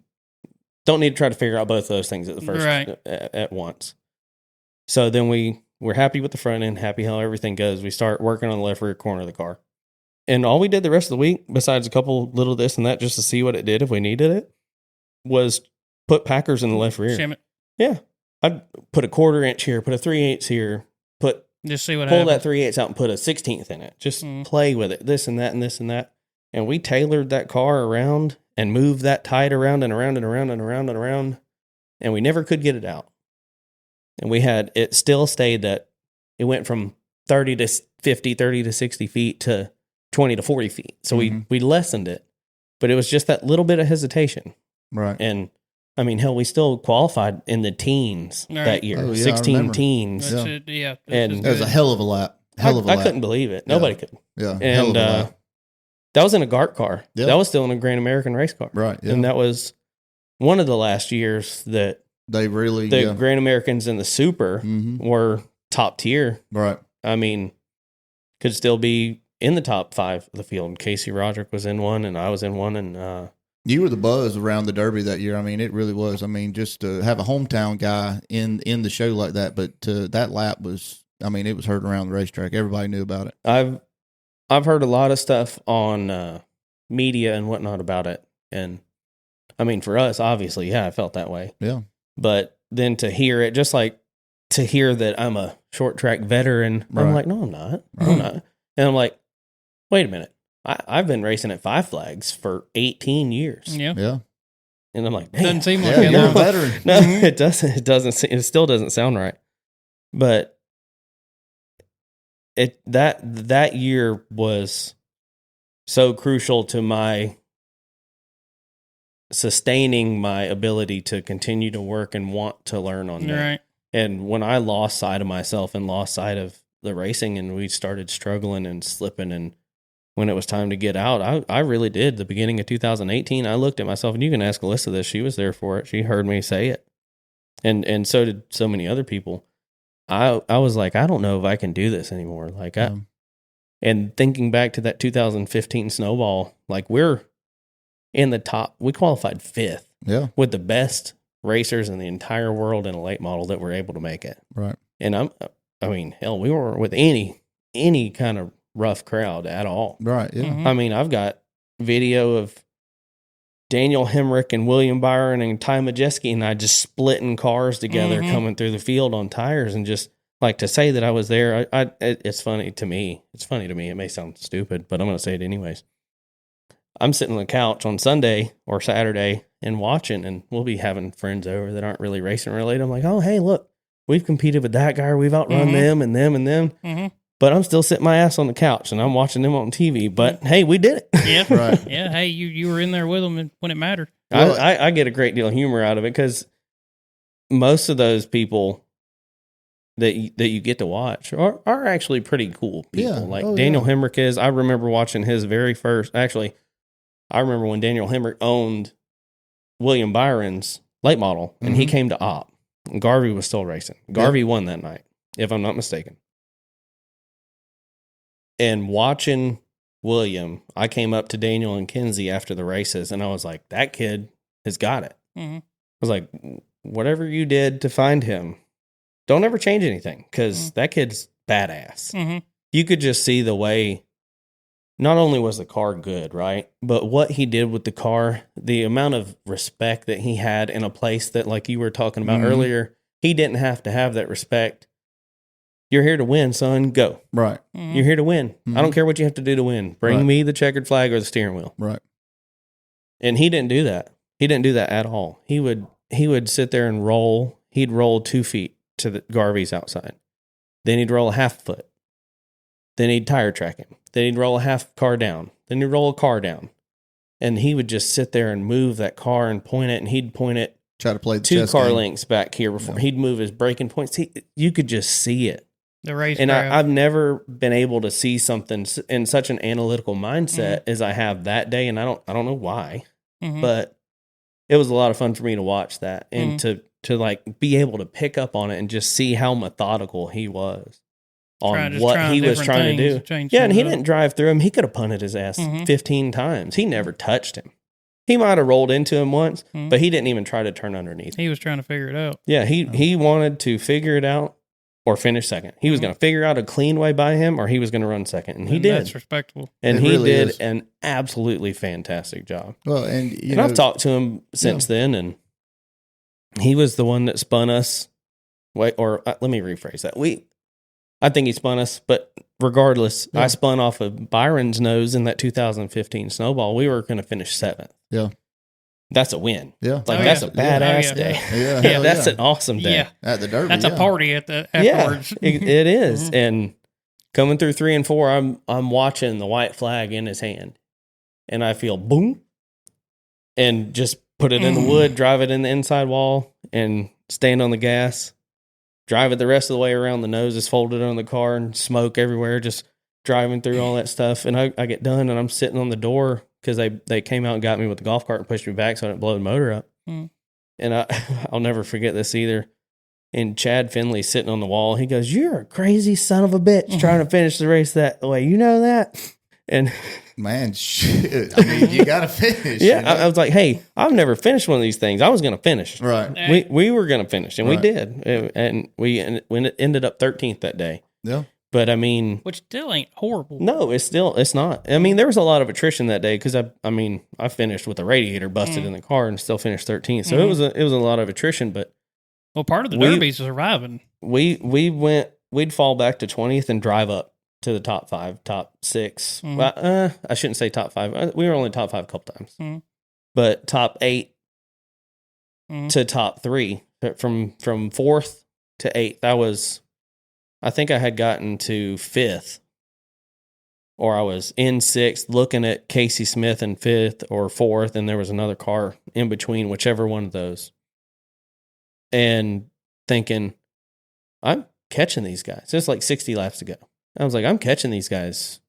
don't need to try to figure out both of those things at the first at once. So then we're happy with the front end, happy how everything goes. We start working on the left rear corner of the car. And all we did the rest of the week, besides a couple little this and that, just to see what it did if we needed it, was put packers in the left rear. Shim it. Yeah. I'd put a 1/4 inch here, put a 3/8 here, just see what pull happens. that 3/8 out and put a 16th in it. Just play with it, this and that and this and that. And we tailored that car around and moved that tide around and around and around and around and around. And we never could get it out. And it still stayed that it went from 30 to 50, 30 to 60 feet to 20 to 40 feet. So we lessened it, but it was just that little bit of hesitation. Right. And I mean, hell, we still qualified in the teens that year, Oh, yeah, 16 teens. That's it. Yeah. And That was a hell of a lap. I couldn't believe it. Nobody could. Yeah. Hell of And a lap. that was in a GART car. Yep. That was still in a Grand American race car. Right. Yeah. And that was one of the last years that They really, the Grand Americans and the Super were top tier. Right. I mean, could still be in the top 5 of the field. Casey Roderick was in one, and I was in one, and you were the buzz around the Derby that year. I mean, it really was. I mean, just to have a hometown guy in the show like that, but that lap was, I mean, it was heard around the racetrack. Everybody knew about it. I've heard a lot of stuff on media and whatnot about it, and I mean, for us, obviously, yeah, I felt that way. Yeah. But then to hear it, just like to hear that I'm a short track veteran, I'm like, no, I'm not. I'm not. And I'm like, wait a minute. I've been racing at Five Flags for 18 years. Yeah. Yeah. And I'm like, Doesn't seem like Yeah, it. you're a veteran. No, it doesn't. It doesn't. It still doesn't sound right. But that year was so crucial to my sustaining my ability to continue to work and want to learn on that. Right. And when I lost sight of myself and lost sight of the racing, and we started struggling and slipping, and when it was time to get out, I really did. The beginning of 2018, I looked at myself, and you can ask Alyssa this. She was there for it. She heard me say it. And so did so many other people. I was like, I don't know if I can do this anymore. Like, and thinking back to that 2015 Snowball, like we're in the top, we qualified 5th with the best racers in the entire world in a late model that were able to make it. Right. And I mean, hell, we weren't with any kind of rough crowd at all. Right. Yeah. Mhm. I mean, I've got video of Daniel Hemrick and William Byron and Ty Majeski and I just splitting cars together coming through the field on tires, and just like to say that I was there. It's funny to me. It's funny to me. It may sound stupid, but I'm going to say it anyways. I'm sitting on the couch on Sunday or Saturday and watching, and we'll be having friends over that aren't really racing related. I'm like, oh, hey, look, we've competed with that guy. We've outrun them and them and them. Mm-hmm. But I'm still sitting my ass on the couch and I'm watching them on TV. But hey, we did it. Yeah. Right. Yeah. Hey, you were in there with them when it mattered. I get a great deal of humor out of it, because most of those people that you get to watch are actually pretty cool people. Yeah. Like Oh, Daniel yeah. Hemrick is. I remember watching his very first. Actually, I remember when Daniel Hemrick owned William Byron's late model, and he came to op. And Garvey was still racing. Garvey won that night, if I'm not mistaken. And watching William, I came up to Daniel and Kinsey after the races, and I was like, that kid has got it. Mm-hmm. I was like, whatever you did to find him, don't ever change anything, because that kid's badass. Mm-hmm. You could just see the way, not only was the car good, right, but what he did with the car, the amount of respect that he had in a place that, like you were talking about earlier, he didn't have to have that respect. You're here to win, son. Go. Right. Mm-hmm. You're here to win. I don't care what you have to do to win. Bring me the checkered flag or the steering wheel. Right. And he didn't do that. He didn't do that at all. He would sit there and roll. He'd roll 2 feet to the Garvey's outside. Then he'd roll a half foot. Then he'd tire track him. Then he'd roll a half car down. Then he'd roll a car down. And he would just sit there and move that car and point it, and he'd point it Try to play the 2 chess car game. lengths back here before he'd move his braking points. You could just see it. The race. And crowd. I've never been able to see something in such an analytical mindset as I have that day, and I don't know why, but it was a lot of fun for me to watch that and to like be able to pick up on it and just see how methodical he was on what he was trying to do. Yeah, and he didn't drive through him. He could have punted his ass 15 times. He never touched him. He might have rolled into him once, but he didn't even try to turn underneath. He was trying to figure it out. Yeah, he wanted to figure it out or finish second. He was going to figure out a clean way by him, or he was going to run second, and he did. That's respectable. And It he really did is. an absolutely fantastic job. Well, and And I've talked to him since then, and he was the one that spun us. Let me rephrase that. I think he spun us, but regardless, I spun off of Byron's nose in that 2015 Snowball. We were going to finish 7th. Yeah. That's a win. Yeah. Like, Oh, that's yeah. a badass Yeah. day. Yeah. Yeah, hell that's yeah. an awesome day. Yeah. At the Derby. That's a party at the afterwards. Yeah, it is. And coming through 3 and 4, I'm watching the white flag in his hand, and I feel boom, and just put it in the wood, drive it in the inside wall, and stand on the gas, drive it the rest of the way around. The nose is folded on the car, and smoke everywhere, just driving through all that stuff. And I get done, and I'm sitting on the door because they came out and got me with the golf cart and pushed me back so I didn't blow the motor up. And I'll never forget this either. And Chad Finley sitting on the wall, he goes, "You're a crazy son of a bitch trying to finish the race that way. You know that?" And man, shit. I mean, you got to finish. yeah, you know? I was like, "Hey, I've never finished one of these things. I was going to finish. Right. We were going to finish, and we Right. did. And we ended up 13th that day. Yeah. But I mean, Which still ain't horrible. no, it's not. I mean, there was a lot of attrition that day because I finished with the radiator busted in the car and still finished 13th. So it was a lot of attrition. But Well, part of the derby's surviving. we'd fall back to 20th and drive up to the top 5, top 6. Well, I shouldn't say top 5. We were only top 5 a couple times, but top 8 to top 3 from 4th to 8th. I think I had gotten to 5th, or I was in 6th looking at Casey Smith in 5th or 4th, and there was another car in between, whichever one of those, and thinking, I'm catching these guys. It's like 60 laps to go. I was like, I'm catching these guys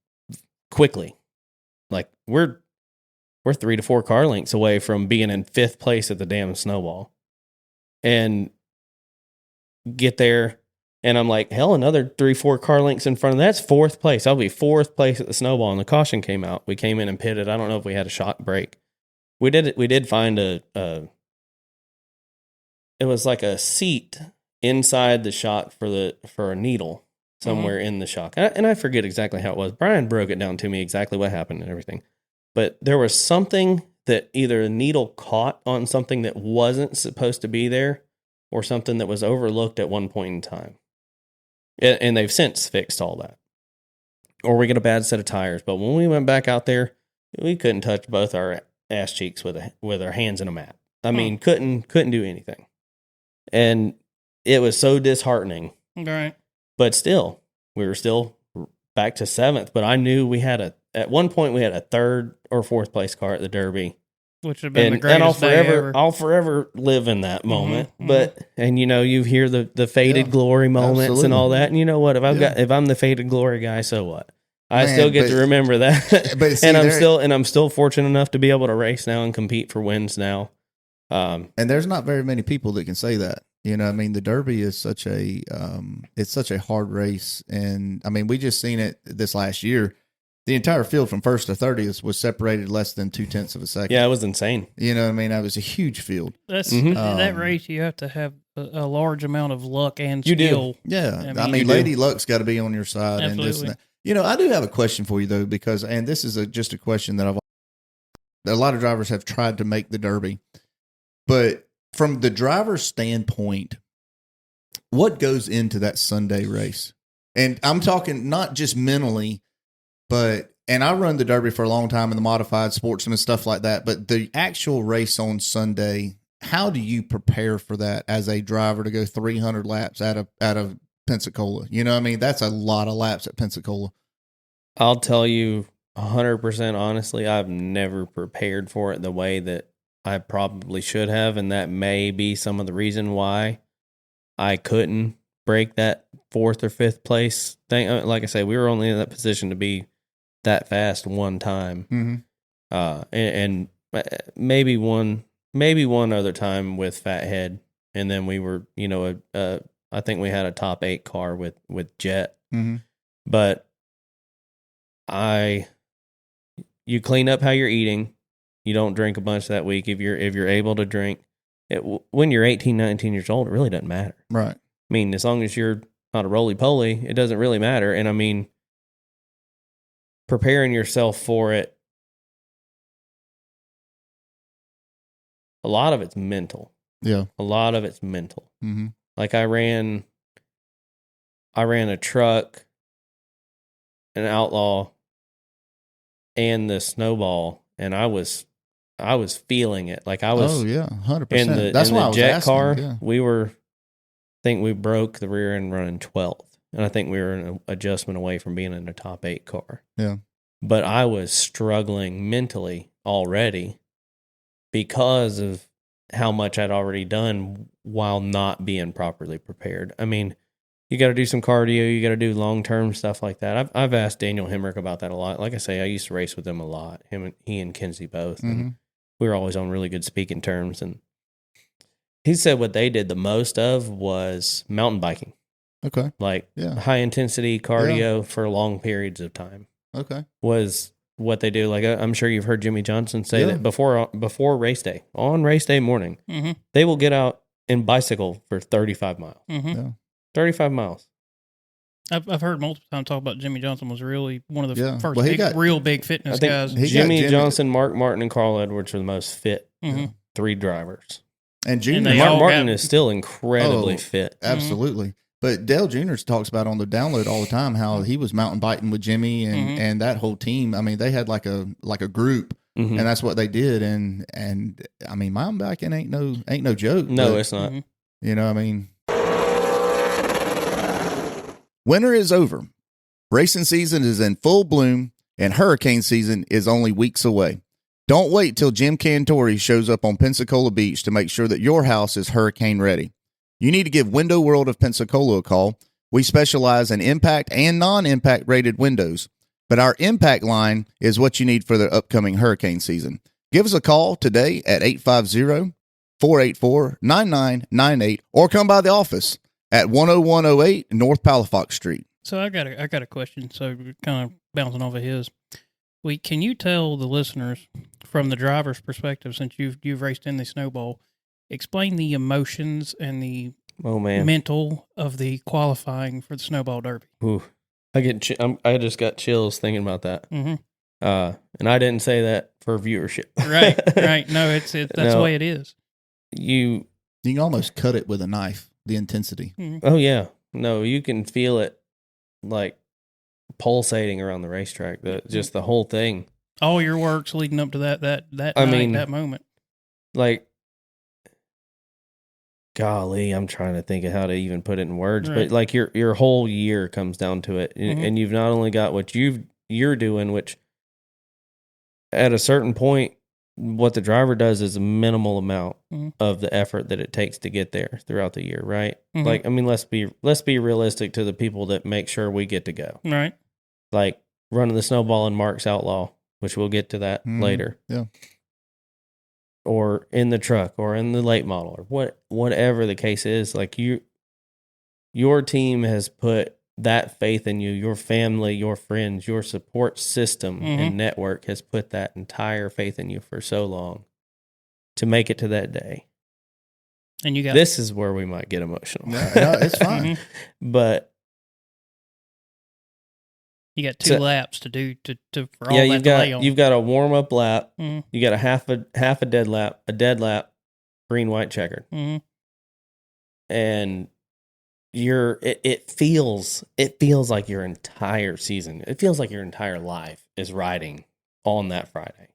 quickly. Like we're 3 to 4 car lengths away from being in 5th place at the damn Snowball, and get there. And I'm like, hell, another 3-4 car lengths in front of that's 4th place. I'll be 4th place at the Snowball. And the caution came out. We came in and pitted. I don't know if we had a shock brake. We did find it was like a seat inside the shock for a needle somewhere in the shock. And I forget exactly how it was. Brian broke it down to me exactly what happened and everything. But there was something that either a needle caught on something that wasn't supposed to be there, or something that was overlooked at one point in time. And they've since fixed all that. Or we get a bad set of tires. But when we went back out there, we couldn't touch both our ass cheeks with our hands in a mat. I mean, couldn't do anything. And it was so disheartening. Right. But still, we were still back to 7th. But I knew at one point we had a 3rd or 4th place car at the Derby. Which would have been the greatest day ever. I'll forever live in that moment. But you hear the faded glory moments and all that. And you know what? If I'm the faded glory guy, so what? I still get to remember that. But see, I'm still fortunate enough to be able to race now and compete for wins now. And there's not very many people that can say that. You know, I mean, the Derby is such a hard race, and I mean, we just seen it this last year. The entire field from 1st to 30th was separated less than 0.2 of a second. Yeah, it was insane. You know what I mean? That was a huge field. That's that race. You have to have a large amount of luck and skill. Do. Yeah. I mean Lady Luck's got to be on your side. Absolutely. And this and that. You know, I do have a question for you, though, because, and this is just a question that a lot of drivers have tried to make the Derby. But from the driver's standpoint, what goes into that Sunday race? And I'm talking not just mentally, and I run the Derby for a long time in the modified sportsman and stuff like that, but the actual race on Sunday, how do you prepare for that as a driver to go 300 laps out of Pensacola? You know what I mean? That's a lot of laps at Pensacola. I'll tell you 100% honestly, I've never prepared for it the way that I probably should have, and that may be some of the reason why I couldn't break that 4th or 5th place thing. Like I say, we were only in that position to be that fast one time, and maybe one other time with Fathead, and then we were, I think we had a top 8 car with Jet, but you clean up how you're eating. You don't drink a bunch that week if you're able to drink. When you're 18, 19 years old, it really doesn't matter. Right. I mean, as long as you're not a roly-poly, it doesn't really matter. And I mean, preparing yourself for it, a lot of it's mental. Yeah. A lot of it's mental. Mm-hmm. Like I ran a truck, an Outlaw, and the Snowball, and I was feeling it. Like I was. Oh yeah, 100%. That's why I was Jet asking, car. yeah. I think we broke the rear end running 12th, and I think we were an adjustment away from being in a top 8 car. Yeah. But I was struggling mentally already because of how much I'd already done while not being properly prepared. I mean, you got to do some cardio, you got to do long-term stuff like that. I've asked Daniel Hemrick about that a lot. Like I say, I used to race with him a lot. He and Kinsey both. And we were always on really good speaking terms. And He said what they did the most of was mountain biking, Okay. like Yeah. high intensity cardio for long periods of time Okay. was what they do. Like I'm sure you've heard Jimmy Johnson say Yeah. that before race day, on race day morning, Mm-hmm. they will get out and bicycle for 35 miles. Mm-hmm. Yeah. 35 miles. I've heard multiple times talk about Jimmy Johnson was really one of the Yeah. first Well, he got- real big fitness I think guys. he got Jimmy Johnson, Mark Martin, and Carl Edwards are the most fit Mhm. 3 drivers. And Junior. they Mark all Martin got- is still incredibly Oh, fit. Absolutely. But Dale Jr. talks about on the download all the time how he was mountain biking with Jimmy and, Mhm. and that whole team. I mean, they had like a group, Mhm. and that's what they did. And I mean, mountain biking ain't no joke. No, but, it's not. Mhm. you know, I mean, winter is over. Racing season is in full bloom, and hurricane season is only weeks away. Don't wait till Jim Cantori shows up on Pensacola Beach to make sure that your house is hurricane ready. You need to give Window World of Pensacola a call. We specialize in impact and non-impact rated windows, but our impact line is what you need for the upcoming hurricane season. Give us a call today at 850-484-9998 or come by the office at 10108 North Palafox Street. So I got a question. So we're kind of bouncing off of his. Can you tell the listeners from the driver's perspective, since you've raced in the snowball, explain the emotions and the Oh man, mental of the qualifying for the Snowball Derby? Ooh. I just got chills thinking about that. Mm-hmm. And I didn't say that for viewership. Right, right. No, that's the way it is. You can almost cut it with a knife, the intensity. Mm-hmm. Oh yeah, no, you can feel it like pulsating around the racetrack. Just the whole thing. All your work's leading up to that moment. Like, golly, I'm trying to think of how to even put it in words, Right. but like your whole year comes down to it, and you've not only got what you're doing, which at a certain point, what the driver does is a minimal amount of the effort that it takes to get there throughout the year, right? Mm-hmm. Like, I mean, let's be realistic to the people that make sure we get to go. Right. Like running the snowball in Mark's Outlaw, which we'll get to that later. Yeah. Or in the truck or in the late model or whatever the case is, like your team has put that faith in you, your family, your friends, your support system and network has put that entire faith in you for so long to make it to that day. And you got this is where we might get emotional. No, it's fine. But you got 2 laps to do to for all you've that delay on. You've got a warm up lap. Mhm. You got a half a dead lap, green, white, checkered. Mm-hmm. And it feels like your entire season, it feels like your entire life is riding on that Friday,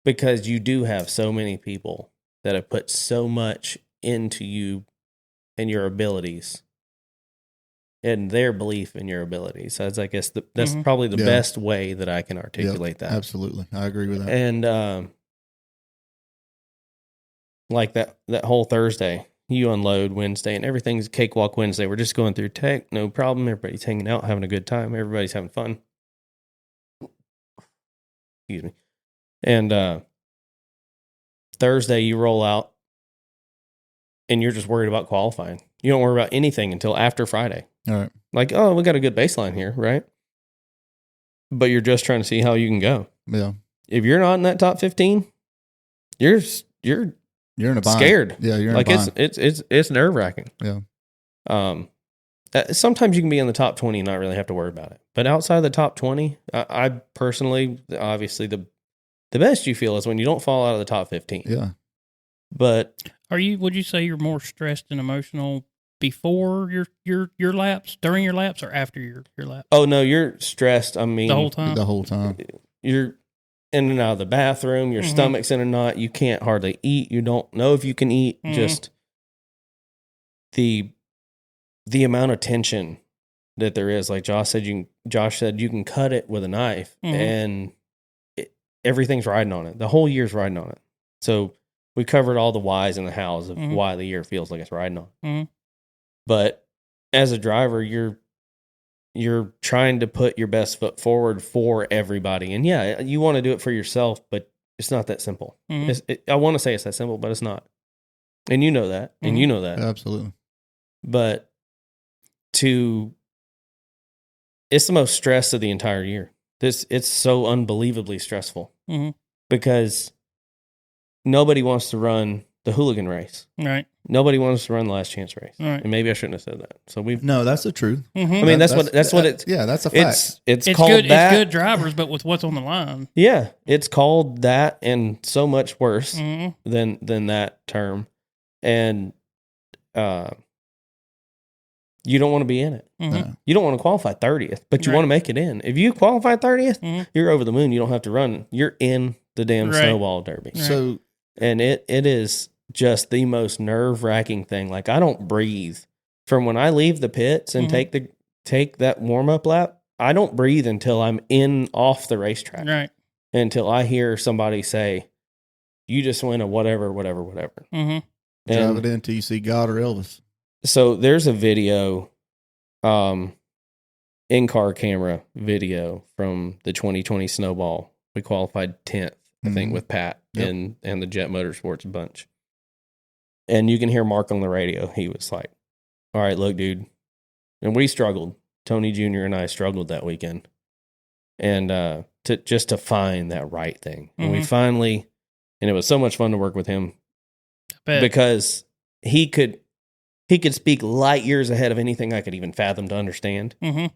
because you do have so many people that have put so much into you and your abilities and their belief in your abilities. That's, I guess, that's probably the best way that I can articulate that. Absolutely. I agree with that. And like that whole Thursday, you unload Wednesday and everything's cakewalk Wednesday. We're just going through tech, no problem. Everybody's hanging out, having a good time. Everybody's having fun. Excuse me. And Thursday, you roll out and you're just worried about qualifying. You don't worry about anything until after Friday. All right. Like, oh, we got a good baseline here, right? But you're just trying to see how you can go. Yeah. If you're not in that top 15, you're You're in a bind. scared. Yeah, you're in like a bind. it's nerve wracking. Yeah. Sometimes you can be in the top 20 and not really have to worry about it. But outside the top 20, I personally, obviously the best you feel is when you don't fall out of the top 15. Yeah. But would you say you're more stressed and emotional before your laps, during your laps, or after your lap? oh no, you're stressed. I mean, The whole time. The whole time. You're in and out of the bathroom, your stomach's in a knot, you can't hardly eat, you don't know if you can eat, just the amount of tension that there is. Like Josh said, you can cut it with a knife, and everything's riding on it. The whole year's riding on it. So we covered all the whys and the hows of why the year feels like it's riding on. But as a driver, you're trying to put your best foot forward for everybody. And yeah, you want to do it for yourself, but it's not that simple. I want to say it's that simple, but it's not. And you know that. And you know that. Absolutely. But it's the most stress of the entire year. It's so unbelievably stressful because nobody wants to run the hooligan race. Right. Nobody wants to run the last chance race. Right. And maybe I shouldn't have said that. So No, that's the truth. I mean, that's what it's. Yeah, that's a fact. It's It's called good. that. It's good drivers, but with what's on the line. Yeah, it's called that, and so much worse Mm-hmm. than that term, and you don't want to be in it. Mm-hmm. No. You don't want to qualify 30th, but you Right. want to make it in. If you qualify 30th, Mhm. you're over the moon. You don't have to run. You're in the damn Right. Snowball Derby. Right. So And it is just the most nerve-wracking thing. Like, I don't breathe. From when I leave the pits and take that warm-up lap, I don't breathe until I'm off the racetrack. Right. Until I hear somebody say, you just win a whatever. Mm-hmm. drive it in until you see God or Elvis. So there's a video, in-car camera video from the 2020 Snowball. We qualified 10th, I think, with Pat and the Jet Motorsports bunch. And you can hear Mark on the radio. He was like, all right, look, dude. And we struggled. Tony Jr. and I struggled that weekend. And to find that right thing. And we finally, and it was so much fun to work with him because he could speak light years ahead of anything I could even fathom to understand. Mm-hmm.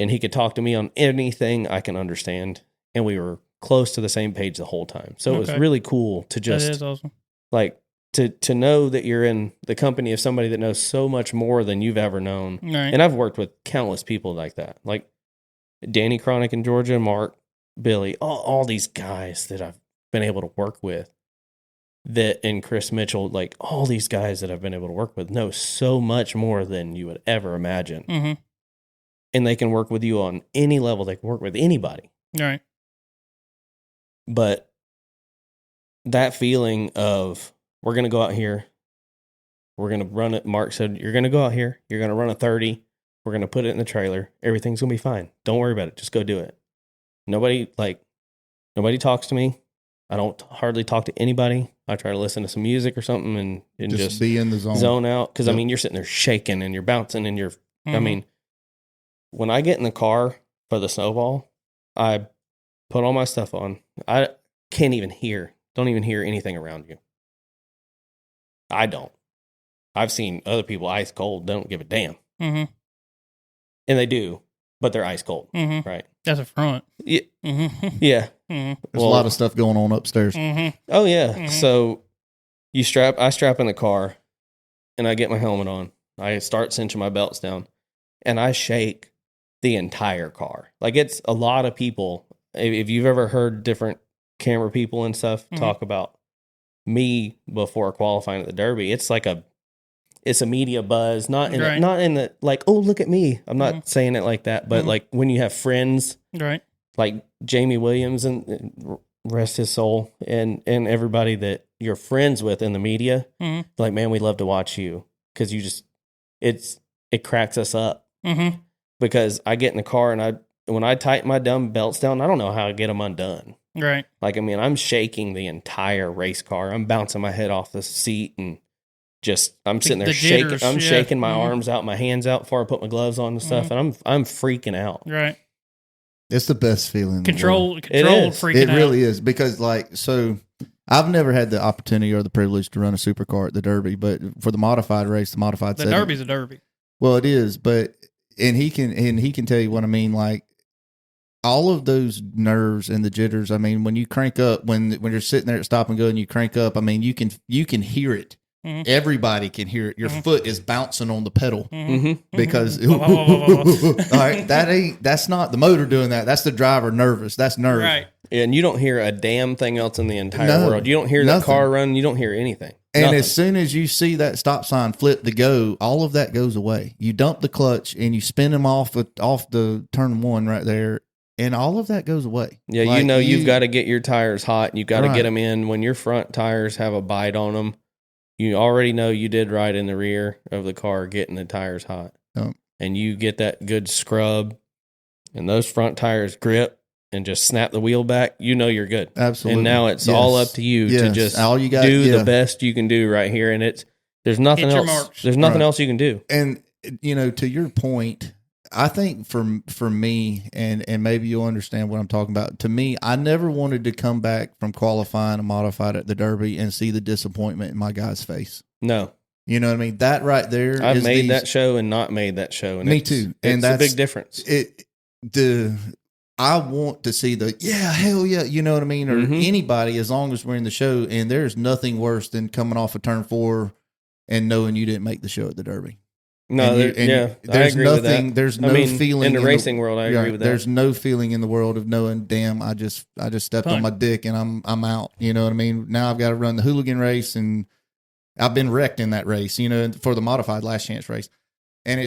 And he could talk to me on anything I can understand. And we were close to the same page the whole time. So it was really cool to just, that is awesome. like, to know that you're in the company of somebody that knows so much more than you've ever known. Right. And I've worked with countless people like that. Like Danny Cronick in Georgia, Mark, Billy, all these guys that I've been able to work with, and Chris Mitchell, like all these guys that I've been able to work with know so much more than you would ever imagine. Mm-hmm. And they can work with you on any level. They can work with anybody. Right. But that feeling of, we're going to go out here, we're going to run it. Mark said, you're going to go out here, you're going to run a 30, we're going to put it in the trailer. Everything's going to be fine. Don't worry about it. Just go do it. Nobody talks to me. I don't hardly talk to anybody. I try to listen to some music or something and just be in the zone. Zone out. Because, Yep. I mean, you're sitting there shaking and you're bouncing and you're, I Mhm. mean, when I get in the car for the Snowball, I put all my stuff on. I don't even hear anything around you. I don't. I've seen other people ice cold, don't give a damn. Mm-hmm. And they do, but they're ice cold, Mm-hmm. right? That's a front. Yeah. Mm-hmm. Yeah. Mm-hmm. There's a lot of stuff going on upstairs. Mm-hmm. Oh, yeah. Mhm. So I strap in the car and I get my helmet on. I start cinching my belts down and I shake the entire car. Like, it's a lot of people. If you've ever heard different camera people and stuff talk about me before qualifying at the Derby, it's a media buzz, not in the like, oh, look at me. I'm not saying it like that, but like when you have friends, Right. like Jamie Williams and rest his soul, and everybody that you're friends with in the media, Mhm. like, man, we love to watch you because it cracks us up. Mm-hmm. Because I get in the car and when I tighten my dumb belts down, I don't know how I get them undone. Right. Like, I mean, I'm shaking the entire race car. I'm bouncing my head off the seat and I'm sitting there the shaking. jitters, I'm yeah. shaking my Mhm. arms out, my hands out before I put my gloves on and stuff. And I'm freaking out. Right. It's the best feeling. in the world. Control is. freaking It out. really is, because I've never had the opportunity or the privilege to run a supercar at the Derby, but for the modified race, the modified The setting, Derby's a Derby. well, it is, but he can tell you what I mean. Like, all of those nerves and the jitters. I mean, when you crank up, when you're sitting there at stop and go and you crank up, I mean, you can hear it. Mhm. Everybody can hear it. Your foot is bouncing on the pedal Mm-hmm. because Whoa, whoa, whoa, whoa, whoa. all right, that's not the motor doing that. That's the driver nervous. That's nerve. Right. And you don't hear a damn thing else in the entire No, world. You don't hear that nothing. car run. You don't hear anything. And Nothing. as soon as you see that stop sign flip to go, all of that goes away. You dump the clutch and you spin them off the turn one right there, and all of that goes away. Yeah, Like, you've got to get your tires hot. And you've got to Right. get them in. When your front tires have a bite on them, you already know you did right in the rear of the car getting the tires hot. Yep. And you get that good scrub, and those front tires grip. and just snap the wheel back, you know you're good. Absolutely. And now it's all up to you to just all you got, do the best you can do right here. And there's nothing Hit your else. marks. There's nothing else you can do. And, to your point, I think for me, and maybe you'll understand what I'm talking about. To me, I never wanted to come back from qualifying a modified at the Derby and see the disappointment in my guy's face. No. You know what I mean? That right there. I've made that show and not made that show. And me too. And that's that's a big difference. I want to see hell yeah, you know what I mean? Or anybody, as long as we're in the show, and there's nothing worse than coming off of turn 4 and knowing you didn't make the show at the Derby. No, there's nothing. There's no feeling in the racing world. I agree with that. There's no feeling in the world of knowing, damn, I just stepped on my dick and I'm out. You know what I mean? Now I've got to run the hooligan race, and I've been wrecked in that race. For the modified last chance race, and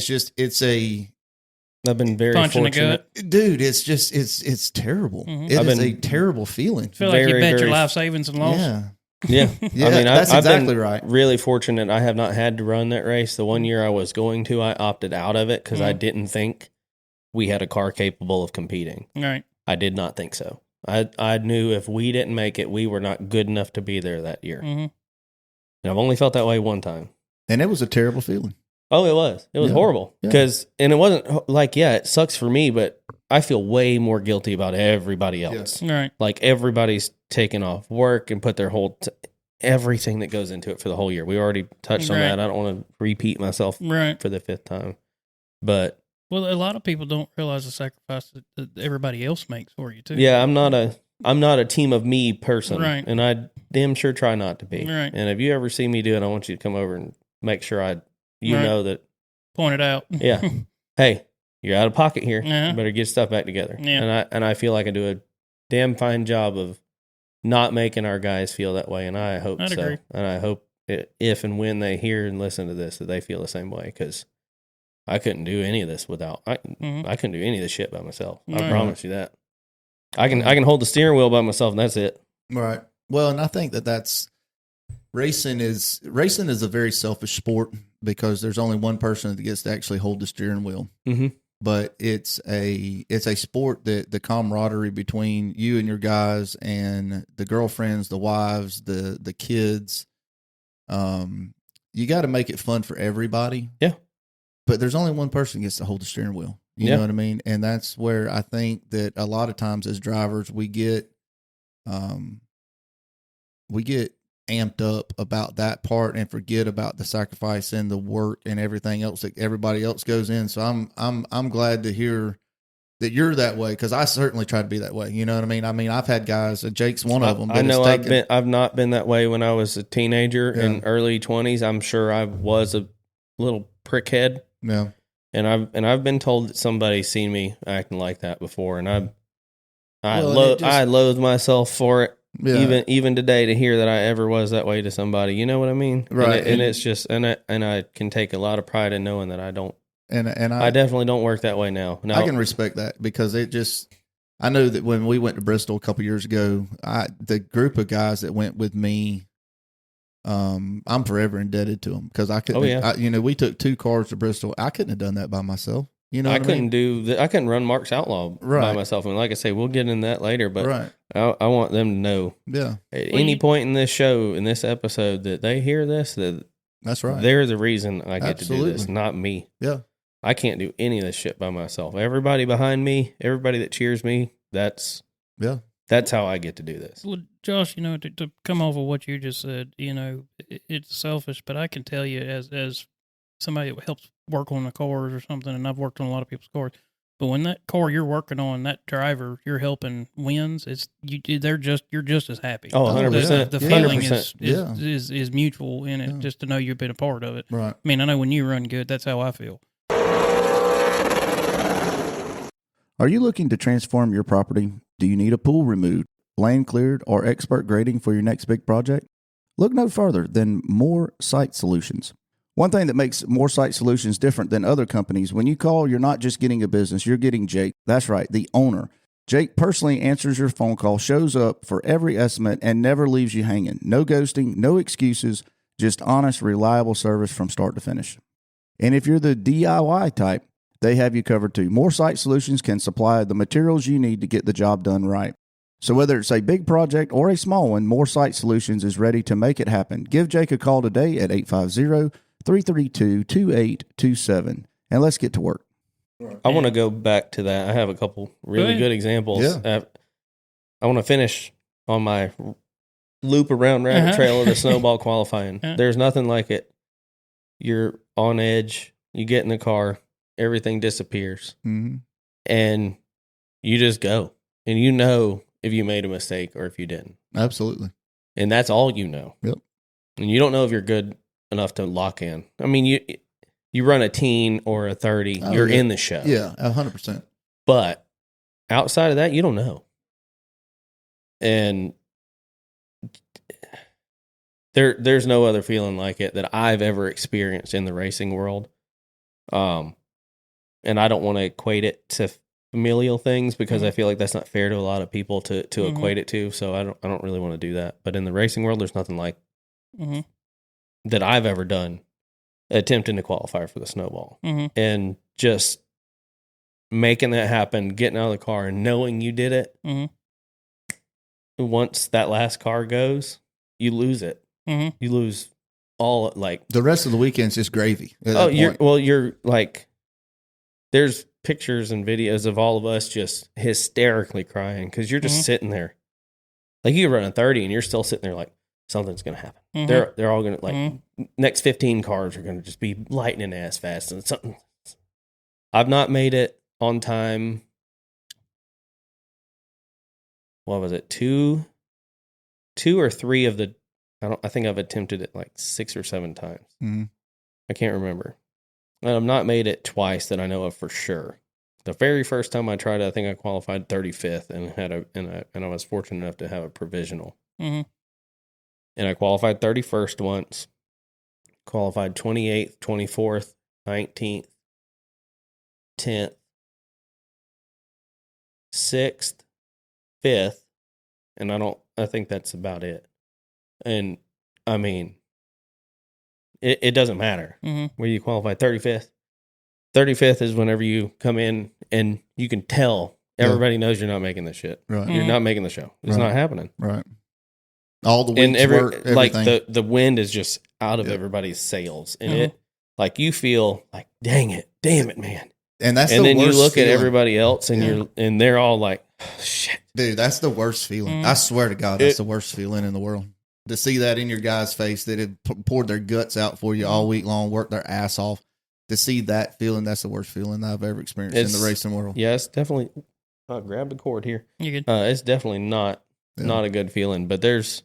I've been very punch fortunate, in the gut. Dude. It's terrible. Mm-hmm. It is a terrible feeling. Feel like you bet your life savings and loss. Yeah. Yeah. Yeah, that's exactly been right. Really fortunate. I have not had to run that race. The 1 year I was going to, I opted out of it because I didn't think we had a car capable of competing. Right. I did not think so. I knew if we didn't make it, we were not good enough to be there that year. Mm-hmm. And I've only felt that way one time. And it was a terrible feeling. Oh, it was. It was horrible. Because, and it wasn't like, it sucks for me, but I feel way more guilty about everybody else. Yeah. Right. Like everybody's taken off work and put their whole, everything that goes into it for the whole year. We already touched on that. I don't want to repeat myself for the 5th time. But. Well, a lot of people don't realize the sacrifice that everybody else makes for you too. Yeah, I'm not a team of me person. Right. And I damn sure try not to be. Right. And if you ever see me do it, I want you to come over and make sure you know that. Point it out. Yeah. Hey, you're out of pocket here. Yeah. You better get stuff back together. Yeah. And I feel like I do a damn fine job of not making our guys feel that way. And I hope I'd so. agree. And I hope if and when they hear and listen to this, that they feel the same way. Because I couldn't do any of this without, I couldn't do any of this shit by myself. Right. I promise you that. I can hold the steering wheel by myself and that's it. Right. Well, and I think that's racing is a very selfish sport because there's only one person that gets to actually hold the steering wheel. Mm-hmm. But it's a sport that the camaraderie between you and your guys and the girlfriends, the wives, the kids, you got to make it fun for everybody. Yeah. But there's only one person that gets to hold the steering wheel. You know what I mean? And that's where I think that a lot of times as drivers, we get amped up about that part and forget about the sacrifice and the work and everything else that everybody else goes in. So I'm glad to hear that you're that way, because I certainly try to be that way. You know what I mean? I mean, I've had guys, Jake's one of them. I know I've not been that way when I was a teenager in early 20s. I'm sure I was a little prickhead. Yeah. And I've been told that somebody's seen me acting like that before, and I loathe myself for it. Yeah. Even today, to hear that I ever was that way to somebody, you know what I mean? Right. And it's just, and I can take a lot of pride in knowing that I don't. And I definitely don't work that way now. I can respect that, because I know that when we went to Bristol a couple years ago, the group of guys that went with me, I'm forever indebted to them, because I couldn't. We took 2 cars to Bristol. I couldn't have done that by myself. You know, I couldn't run Mark's Outlaw by myself. And like I say, we'll get into that later. But I want them to know, at any point in this show, in this episode, that they hear this, that's right. They're the reason I get to do this, not me. Yeah, I can't do any of this shit by myself. Everybody behind me, everybody that cheers me, that's how I get to do this. Well, Josh, to come off of what you just said, it's selfish, but I can tell you as somebody that helps work on the cars or something, and I've worked on a lot of people's cars, but when that car you're working on, that driver you're helping wins, you're just as happy. Oh, 100%. The feeling is mutual in it, just to know you've been a part of it. Right. I mean, I know when you run good, that's how I feel. Are you looking to transform your property? Do you need a pool removed, land cleared, or expert grading for your next big project? Look no further than More Site Solutions. One thing that makes More Site Solutions different than other companies, when you call, you're not just getting a business, you're getting Jake. That's right, the owner. Jake personally answers your phone call, shows up for every estimate, and never leaves you hanging. No ghosting, no excuses, just honest, reliable service from start to finish. And if you're the DIY type, they have you covered too. More Site Solutions can supply the materials you need to get the job done right. So whether it's a big project or a small one, More Site Solutions is ready to make it happen. Give Jake a call today at 850-332-2827, and let's get to work. I want to go back to that. I have a couple really good examples. Yeah. I want to finish on my loop around rabbit trail of the snowball qualifying. There's nothing like it. You're on edge. You get in the car. Everything disappears. Mm-hmm. And you just go. And you know if you made a mistake or if you didn't. Absolutely. And that's all you know. Yep. And you don't know if you're good enough to lock in. I mean, you run a teen or a 30, you're in the show. Yeah, 100%. But outside of that, you don't know. And there's no other feeling like it that I've ever experienced in the racing world. And I don't want to equate it to familial things because I feel like that's not fair to a lot of people to equate it to. So I don't really want to do that. But in the racing world, there's nothing like that I've ever done attempting to qualify for the snowball. And just making that happen, getting out of the car and knowing you did it. Once that last car goes, you lose it. You lose all, like, the rest of the weekend's just gravy. You're like, there's pictures and videos of all of us just hysterically crying because you're just sitting there. Like, you run a 30 and you're still sitting there like, something's going to happen. They're all going to, like, next 15 cars are going to just be lightning ass fast. And something. I've not made it on time. What was it? Two or three of the, I think I've attempted it like 6 or 7 times. I can't remember. And I've not made it twice that I know of for sure. The very first time I tried it, I think I qualified 35th and I was fortunate enough to have a provisional. And I qualified 31st once, qualified 28th, 24th, 19th, 10th, 6th, 5th, and I think that's about it. And I mean, it doesn't matter where you qualify. 35th is whenever you come in and you can tell everybody knows you're not making this shit. Right. You're not making the show. It's not happening. Right. All the weeks work, like everything. the wind is just out of everybody's sails, and it, like, you feel like, damn it, man. And that's and the then worst you look feeling. at everybody else, and they're all like, oh, shit, dude. That's the worst feeling. I swear to God, that's the worst feeling in the world. To see that in your guy's face that had poured their guts out for you all week long, worked their ass off. To see that feeling, that's the worst feeling I've ever experienced in the racing world. Yeah, it's definitely. I'll grab the cord here. You good? It's definitely not a good feeling, but there's.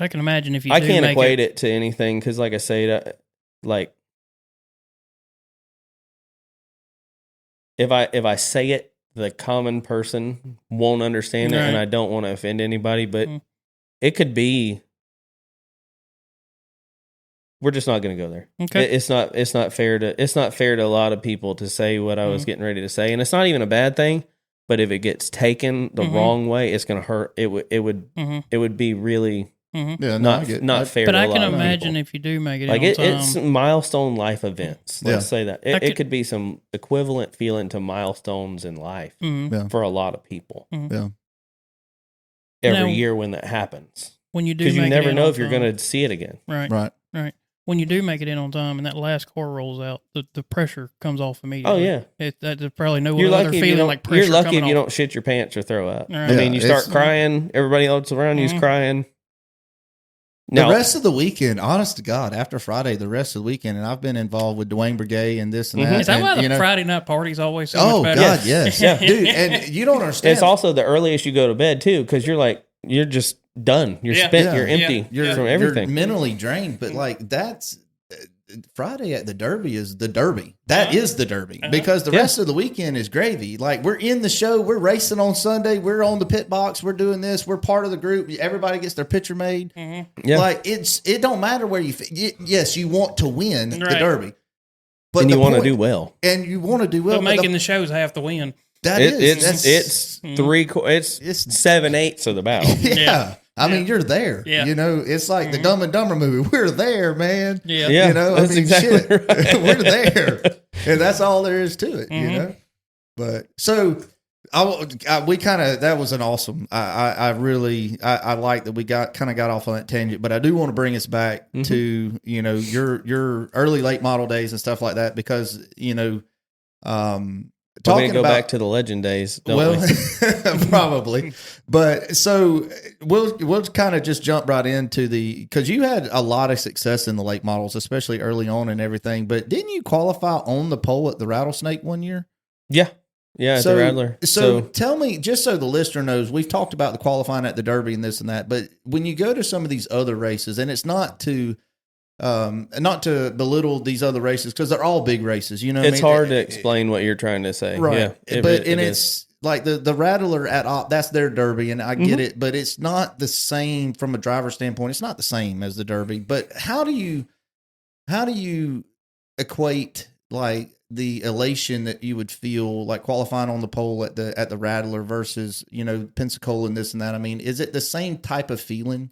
I can imagine if you. I can't equate it to anything because, like I say, like if I say it, the common person won't understand it, and I don't want to offend anybody, but it could be. We're just not going to go there. Okay. It's not fair to a lot of people to say what I was getting ready to say, and it's not even a bad thing. But if it gets taken the wrong way, it's going to hurt. It would be really not fair. But to I a lot can of imagine people. if you do make it Like on time. it's milestone life events. Let's say that it could be some equivalent feeling to milestones in life for a lot people. Yeah. Every year when that happens, when you do, because you make never it in know on if you're time. going to see it again. Right. When you do make it in on time and that last car rolls out, the pressure comes off immediately. Oh yeah, there's probably no you're other feeling like pressure. You're lucky if you off. don't shit your pants or throw up. Right. I mean, you start crying. Everybody else around you's crying. The rest of the weekend, honest to God, after Friday, the rest of the weekend, and I've been involved with Dwayne Brigade and this and that. Is that why the you know, Friday night party's always so oh much better? God, yes, Yeah. dude, and you don't understand. It's also the earliest you go to bed too, because you're just done. You're spent. Yeah. You're empty from everything. You're mentally drained, but like that's Friday at the Derby is the Derby. That is the Derby because the rest of the weekend is gravy. Like we're in the show, we're racing on Sunday, we're on the pit box, we're doing this, we're part of the group. Everybody gets their picture made. Yeah. Like it don't matter where yes, you want to win the Derby, but and you want to do well, and you want to do well. But making the show's half the win. That it's 7/8 of the battle. Yeah. I mean, you're there. Yeah. You know, it's like the Dumb and Dumber movie. We're there, man. Yeah. Yeah, You know, I that's mean, exactly shit. right. We're there. And that's all there is to it, you know? But so we kind of, that was an awesome, I really like that we got off on that tangent, but I do want to bring us back to, you know, your early, late model days and stuff like that, because, you know, Talking about back to the legend days, don't we? Probably. But so we'll kind of just jump right into because you had a lot of success in the late models, especially early on and everything. But didn't you qualify on the pole at the Rattlesnake one year? Yeah. At the Rattler. So tell me, just so the listener knows, we've talked about the qualifying at the Derby and this and that, but when you go to some of these other races, and it's not to belittle these other races, because they're all big races, you know. It's hard to explain what you're trying to say, right? Yeah, it's like the Rattler at Op, that's their Derby, and I get it, but it's not the same from a driver standpoint. It's not the same as the Derby. But how do you equate like the elation that you would feel like qualifying on the pole at the Rattler versus, you know, Pensacola and this and that? I mean, is it the same type of feeling?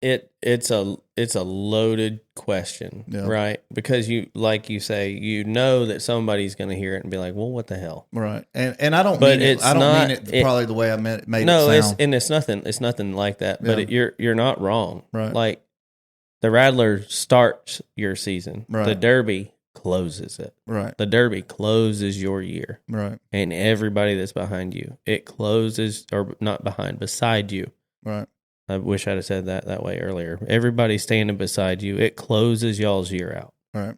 It's a loaded question, right? Because you, like you say, you know that somebody's going to hear it and be like, "Well, what the hell?" Right, and I don't mean it. I don't mean it probably the way I made it sound. It's nothing like that. Yeah. But you're not wrong, right? Like the Rattler starts your season, right? The Derby closes it, right? The Derby closes your year, right? And everybody that's behind you, it closes, or not behind, beside you, right? I wish I'd have said that way earlier. Everybody standing beside you, it closes y'all's year out. Right.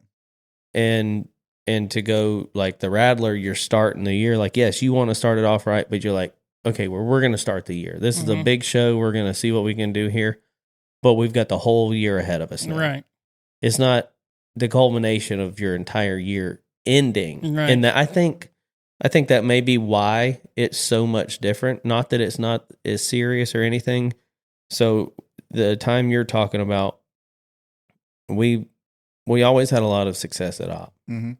And to go like the Rattler, you're starting the year. Like, yes, you want to start it off right, but you're like, okay, well, we're going to start the year. This is a big show. We're going to see what we can do here. But we've got the whole year ahead of us now. Right. It's not the culmination of your entire year ending. Right. And I think that may be why it's so much different. Not that it's not as serious or anything. So the time you're talking about, we always had a lot of success at Op. Mm-hmm.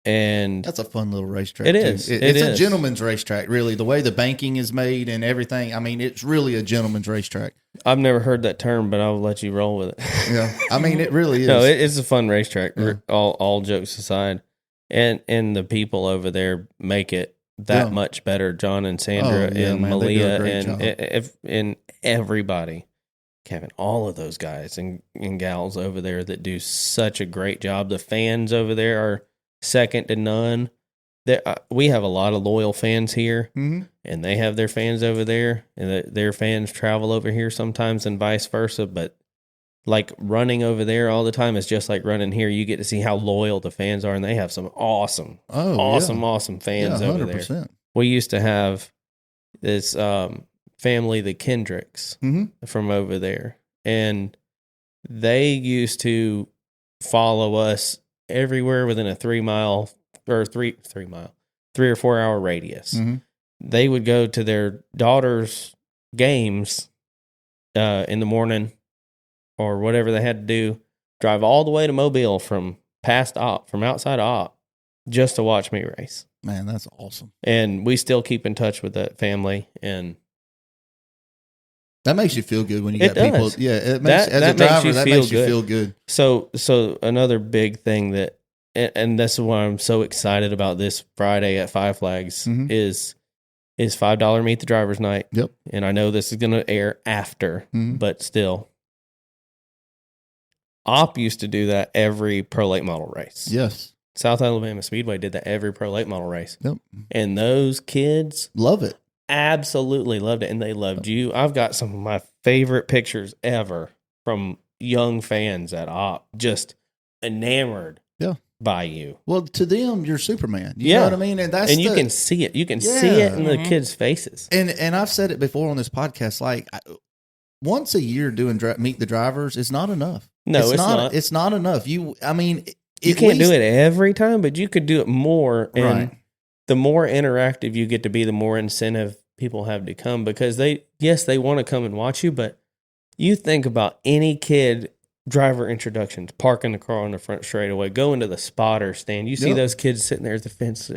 And that's a fun little racetrack. It is. It's a gentleman's racetrack, really. The way the banking is made and everything. I mean, it's really a gentleman's racetrack. I've never heard that term, but I'll let you roll with it. Yeah, I mean, it really is. No, it's a fun racetrack. Yeah. All jokes aside, and the people over there make it that much better. John and Sandra and man, Malia and everybody, Kevin, all of those guys and gals over there that do such a great job. The fans over there are second to none. We have a lot of loyal fans here, and they have their fans over there, and their fans travel over here sometimes, and vice versa. But like running over there all the time is just like running here. You get to see how loyal the fans are, and they have some awesome fans over there. We used to have this family, the Kendricks, from over there, and they used to follow us everywhere within a 3 or 4 hour radius. They would go to their daughter's games in the morning or whatever they had to do, drive all the way to Mobile from outside Op, just to watch me race. Man, that's awesome. And we still keep in touch with that family, and that makes you feel good when you get people. Yeah, it makes, as a driver, that makes you feel good. So another big thing that, and that's why I'm so excited about this Friday at Five Flags is $5 Meet the Drivers Night. Yep. And I know this is going to air after, but still, Op used to do that every pro late model race. Yes. South Alabama Speedway did that every pro late model race. Yep. And those kids love it. Absolutely loved it, and they loved you. I've got some of my favorite pictures ever from young fans at Op, just enamored by you. Well, to them, you're Superman. You know what I mean? And you can see it. You can see it in the kids' faces. And I've said it before on this podcast, like once a year doing Meet the Drivers is not enough. No, it's not. It's not enough. You can't do it every time, but you could do it more. And the more interactive you get to be, the more incentive people have to come, because they want to come and watch you, but you think about any kid driver introductions, parking the car on the front straightaway, going to the spotter stand. You see those kids sitting there at the fence.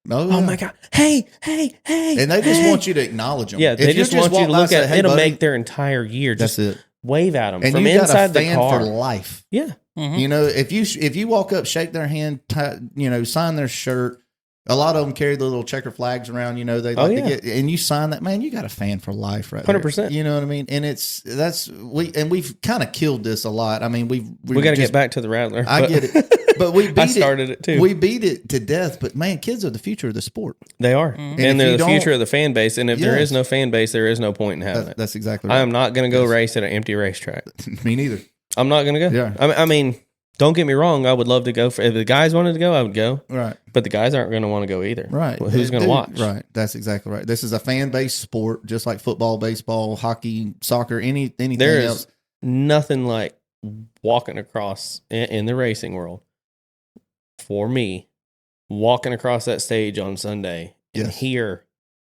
Oh my God. Hey. And they just want you to acknowledge them. Yeah, they just want you to look at hey, it'll buddy, make their entire year. Just that's it. wave at them And from you got inside a the fan car. for life. Yeah. Mhm. You know, if you walk up, shake their hand, sign their shirt. A lot of them carry the little checker flags around. You know, they like to get, and you sign that, man. You got a fan for life, right? 100%. You know what I mean? And we've kind of killed this a lot. I mean, we got to get back to the Rattler. I get it, but we beat I started it too. We beat it to death. But man, kids are the future of the sport. They are, And and if they're you the future don't- of the fan base. And if there Yes. is no fan base, there is no point in having it. That's exactly right. I am not going to go race at an empty racetrack. Me neither. I'm not going to go. Yeah. I mean, don't get me wrong. I would love to go. If the guys wanted to go, I would go. Right. But the guys aren't going to want to go either. Right. Well, who's going to Dude, watch? Right. That's exactly right. This is a fan-based sport, just like football, baseball, hockey, soccer, anything There is else. nothing like walking across in the racing world. For me, walking across that stage on Sunday and Yes. hear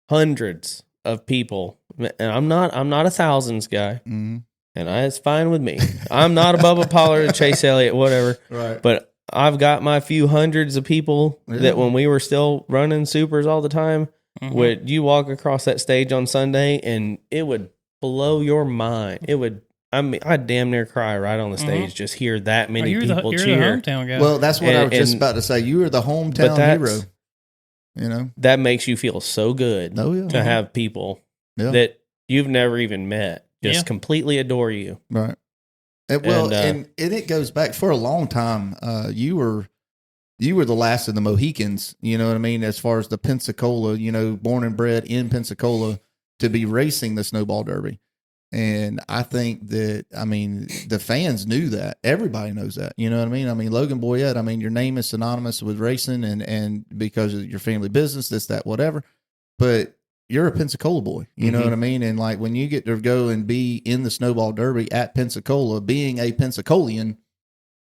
hundreds of people, and I'm not a thousands guy, Mhm. and it's fine with me. I'm not a Bubba Pollard, Chase Elliott, whatever. Right. But I've got my few hundreds of people Yeah. that when we were still running supers all the time, would you walk across that stage on Sunday and it would blow your mind. It would. I mean, I'd damn near cry right on the stage just hear that many you're people the cheer. hometown guy. Well, that's what I was just And- about to say. You are the hometown hero. You know? That makes you feel so good Oh, yeah. to have people Yeah. that you've never even met just Yeah. completely adore you. Right. And And, it goes back for a long time. You were the last of the Mohicans, you know what I mean, as far as the Pensacola, born and bred in Pensacola to be racing the Snowball Derby. And I think that, the fans knew that. Everybody knows that. You know what I mean? Logan Boyett, your name is synonymous with racing and because of your family business, this, that, whatever. But you're a Pensacola boy. You know what I mean? And like when you get to go and be in the Snowball Derby at Pensacola, being a Pensacolian,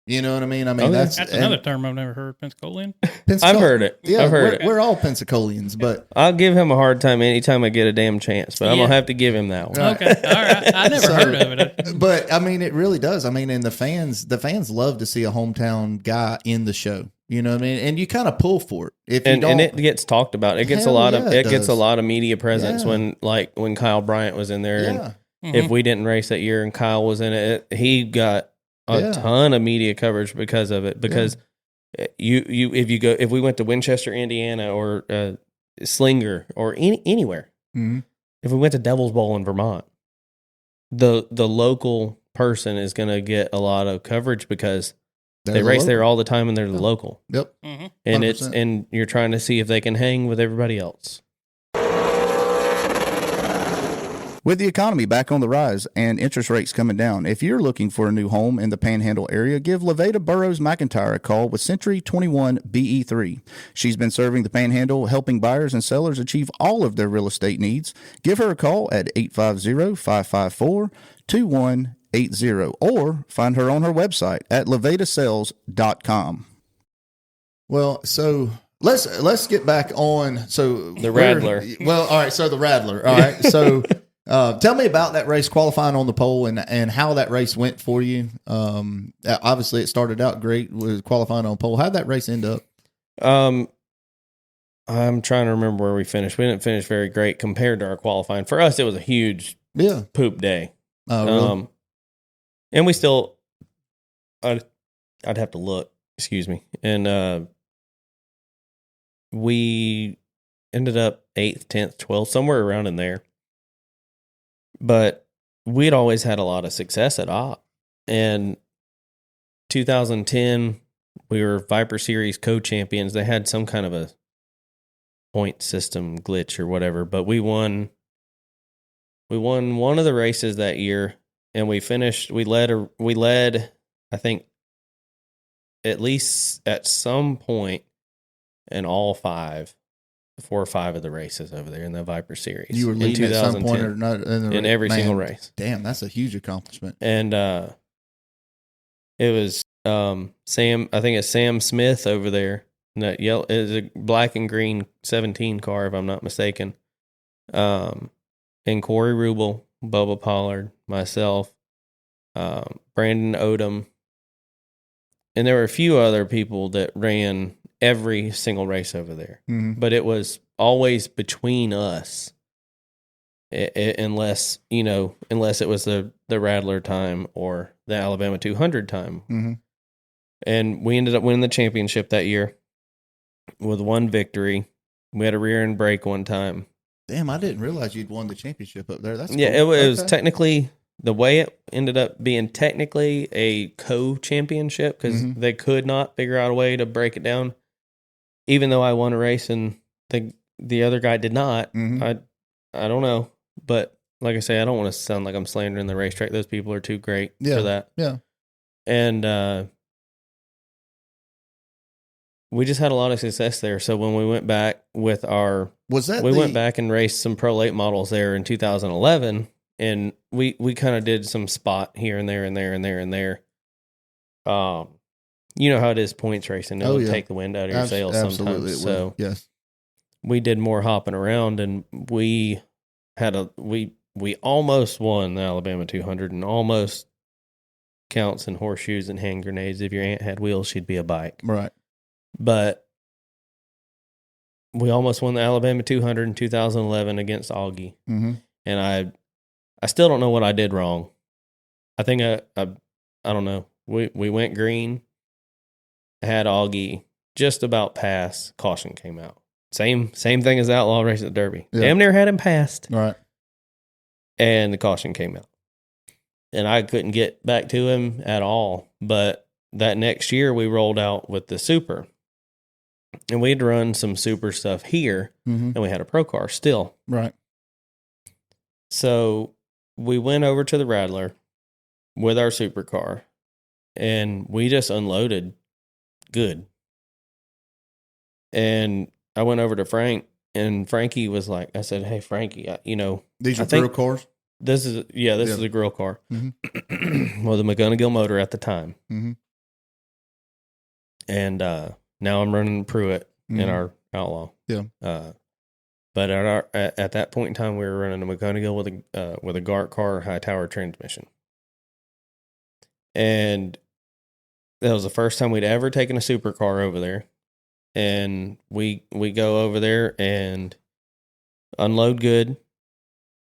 you know what I mean? that's another term I've never heard. Pensacolian. I've heard it. Yeah, I've heard it. We're all Pensacolians, but I'll give him a hard time anytime I get a damn chance, but I'm Yeah. going to have to give him that one. Okay, all right. I never heard of it. but it really does. And the fans love to see a hometown guy in the show. You know what I mean? And you kind of pull for it. If you And don't, it gets talked about. It gets Hell a lot yeah, of it gets a does. lot of media presence Yeah. when Kyle Bryant was in there. yeah, And if we didn't race that year and Kyle was in it, he got a Yeah. ton of media coverage because of it. Because if we went to Winchester, Indiana, or Slinger, or anywhere, Mhm. if we went to Devil's Bowl in Vermont, the local person is going to get a lot of coverage because They're they the race local. there all the time and they're the local. Yep. Mm-hmm. And 100%. and you're trying to see if they can hang with everybody else. With the economy back on the rise and interest rates coming down, if you're looking for a new home in the Panhandle area, give Levada Burrows McIntyre a call with Century 21 BE3. She's been serving the Panhandle, helping buyers and sellers achieve all of their real estate needs. Give her a call at 850-554-2180 or find her on her website at levadasales.com. Well, so let's get back on. So The Rattler. Well, all right. So the Rattler. All right. So tell me about that race, qualifying on the pole, and how that race went for you. Obviously, it started out great with qualifying on pole. How'd that race end up? I'm trying to remember where we finished. We didn't finish very great compared to our qualifying. For us, it was a huge Yeah. poop day. Really? And we still, I'd have to look. Excuse me. And we ended up 8th, 10th, 12th, somewhere around in there. But we'd always had a lot of success at OP. And 2010, we were Viper Series co-champions. They had some kind of a point system glitch or whatever, but we won one of the races that year, and we led, I think, at least at some point in all 4 or 5 of the races over there in the Viper Series. You were in leading at some point 2010, or not in every man, single race. Damn, that's a huge accomplishment. And it was Sam, I think it's Sam Smith over there. That yellow is a black and green 17 car, if I'm not mistaken. And Corey Rubel, Bubba Pollard, myself, Brandon Odom, and there were a few other people that ran every single race over there. Mhm. But it was always between us. Unless it was the Rattler time or the Alabama 200 time. Mm-hmm. And we ended up winning the championship that year with one victory. We had a rear end break one time. Damn, I didn't realize you'd won the championship up there. That's yeah, cool. it was technically, the way it ended up being technically a co-championship because they could not figure out a way to break it down. Even though I won a race and the other guy did not. I don't know. But like I say, I don't want to sound like I'm slandering the racetrack. Those people are too great for that. Yeah. And we just had a lot of success there. So when we went back with went back and raced some Pro Late models there in 2011, and we kind of did some spot here and there and there and there and there. You know how it is points racing. It'll take the wind out of your sails sometimes. So yes, we did more hopping around, and we almost won the Alabama 200 and almost counts and horseshoes and hand grenades. If your aunt had wheels, she'd be a bike. Right. But we almost won the Alabama 200 in 2011 against Augie. Mm-hmm. And I still don't know what I did wrong. I think I don't know. We went green, had Augie just about pass. Caution came out. Same thing as the Outlaw race at the Derby. Yeah. Damn near had him passed. Right. And the caution came out. And I couldn't get back to him at all. But that next year we rolled out with the Super. And we'd run some Super stuff here. And we had a Pro car still. Right. So we went over to the Rattler with our supercar, and we just unloaded good. And I went over to Frank, and Frankie was like, I said, hey, Frankie, these are grill cars? This is a grill car. Well, the McGonigal motor at the time. And now I'm running Pruitt in our Outlaw. Yeah. But at that point in time, we were running a McGonigal with a Gart car high tower transmission. And that was the first time we'd ever taken a supercar over there. And we go over there and unload good.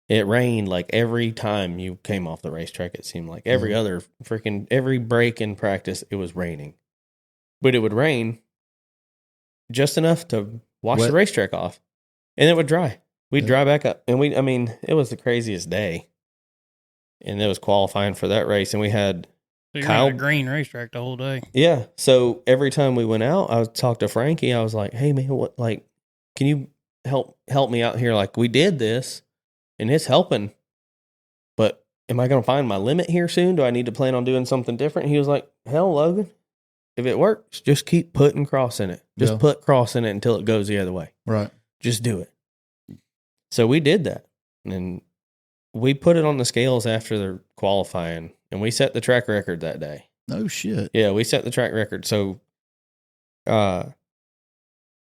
It rained like every time you came off the racetrack. It seemed like every break in practice, it was raining. But it would rain just enough to wash the racetrack off. And it would dry. We'd dry back up. And it was the craziest day. And it was qualifying for that race. And we had Kyle, a green racetrack the whole day. Yeah. So every time we went out, I would talk to Frankie. I was like, hey, man, can you help me out here? Like, we did this and it's helping. But am I going to find my limit here soon? Do I need to plan on doing something different? He was like, hell, Logan, if it works, just keep putting cross in it. Just put cross in it until it goes the other way. Right. Just do it. So we did that. And we put it on the scales after the qualifying, and we set the track record that day. No shit. Yeah, we set the track record. So, does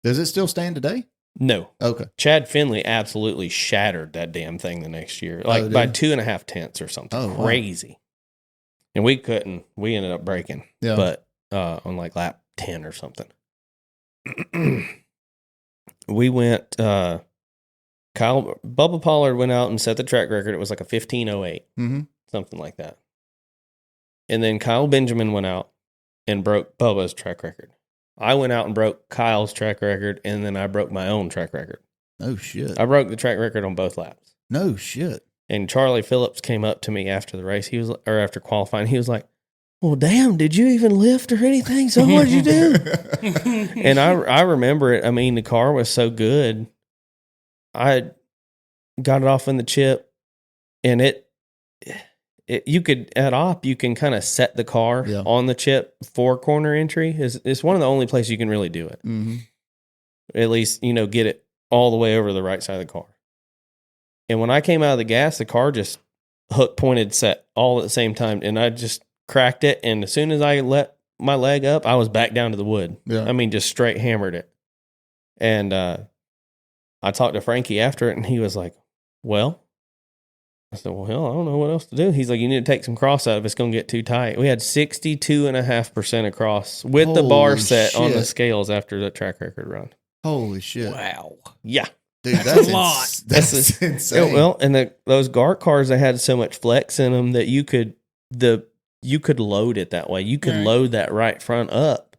it still stand today? No. Okay. Chad Finley absolutely shattered that damn thing the next year, like by 2.5 tenths or something. Oh, crazy. Wow. And we couldn't. We ended up breaking. Yeah. But on like lap 10 or something. We went. Bubba Pollard went out and set the track record. It was like a 15:08, something like that. And then Kyle Benjamin went out and broke Bubba's track record. I went out and broke Kyle's track record, and then I broke my own track record. Oh, shit. I broke the track record on both laps. No shit. And Charlie Phillips came up to me after the race. After qualifying, he was like, well, damn, did you even lift or anything? So what did you do? And I remember it. I mean, the car was so good. I got it off in the chip, and you could, at op, you can kind of set the car on the chip for corner entry. It's one of the only places you can really do it. At least, get it all the way over the right side of the car. And when I came out of the gas, the car just hook pointed set all at the same time, and I just cracked it. And as soon as I let my leg up, I was back down to the wood. Yeah. I mean, just straight hammered it. And I talked to Frankie after it, and he was like, well, I said, well, hell, I don't know what else to do. He's like, you need to take some cross out if it's going to get too tight. We had 62.5% across with the bar Holy set on the shit. scales after the track record run. Holy shit. Wow. Yeah. Dude, That's a lot. That's insane. Yeah, well, and those Gart cars, they had so much flex in them that you could load it that way. You could Right. load that right front up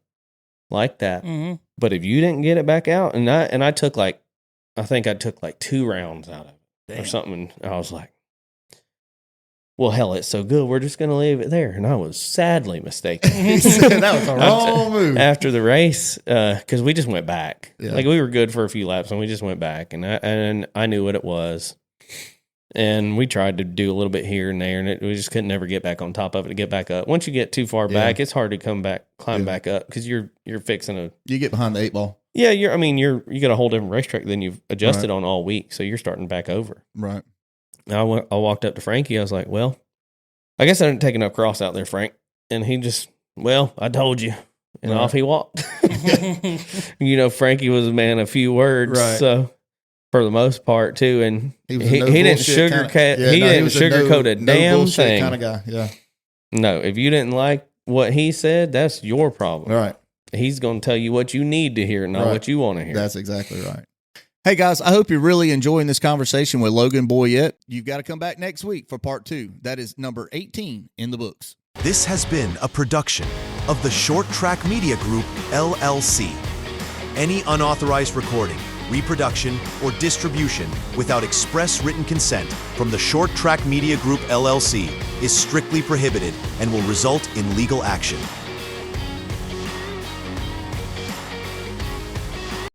like that. Mm-hmm. But if you didn't get it back out, and I took I think I took 2 rounds out of it or something. And I was like, well, hell, it's so good. We're just going to leave it there. And I was sadly mistaken. He said that was a wrong move. After the race, because we just went back. Yeah. Like we were good for a few laps, and we just went back, and I knew what it was, and we tried to do a little bit here and there, and we just couldn't ever get back on top of it to get back up. Once you get too far back, it's hard to climb back up because you're fixing a. You get behind the 8 ball. Yeah, you got a whole different racetrack than you've adjusted on all week, so you're starting back over. Right. I walked up to Frankie. I was like, well, I guess I didn't take enough cross out there, Frank. And he just, well, I told you. And off he walked. Frankie was a man of few words. Right. So for the most part, too. And He was he didn't sugarcoat a damn thing. Kind of guy. Yeah. No, if you didn't like what he said, that's your problem. Right. He's going to tell you what you need to hear, not what you want to hear. That's exactly right. Hey, guys, I hope you're really enjoying this conversation with Logan Boyett. You've got to come back next week for part 2. That is number 18 in the books. This has been a production of the Short Track Media Group, LLC. Any unauthorized recording, reproduction, or distribution without express written consent from the Short Track Media Group, LLC is strictly prohibited and will result in legal action.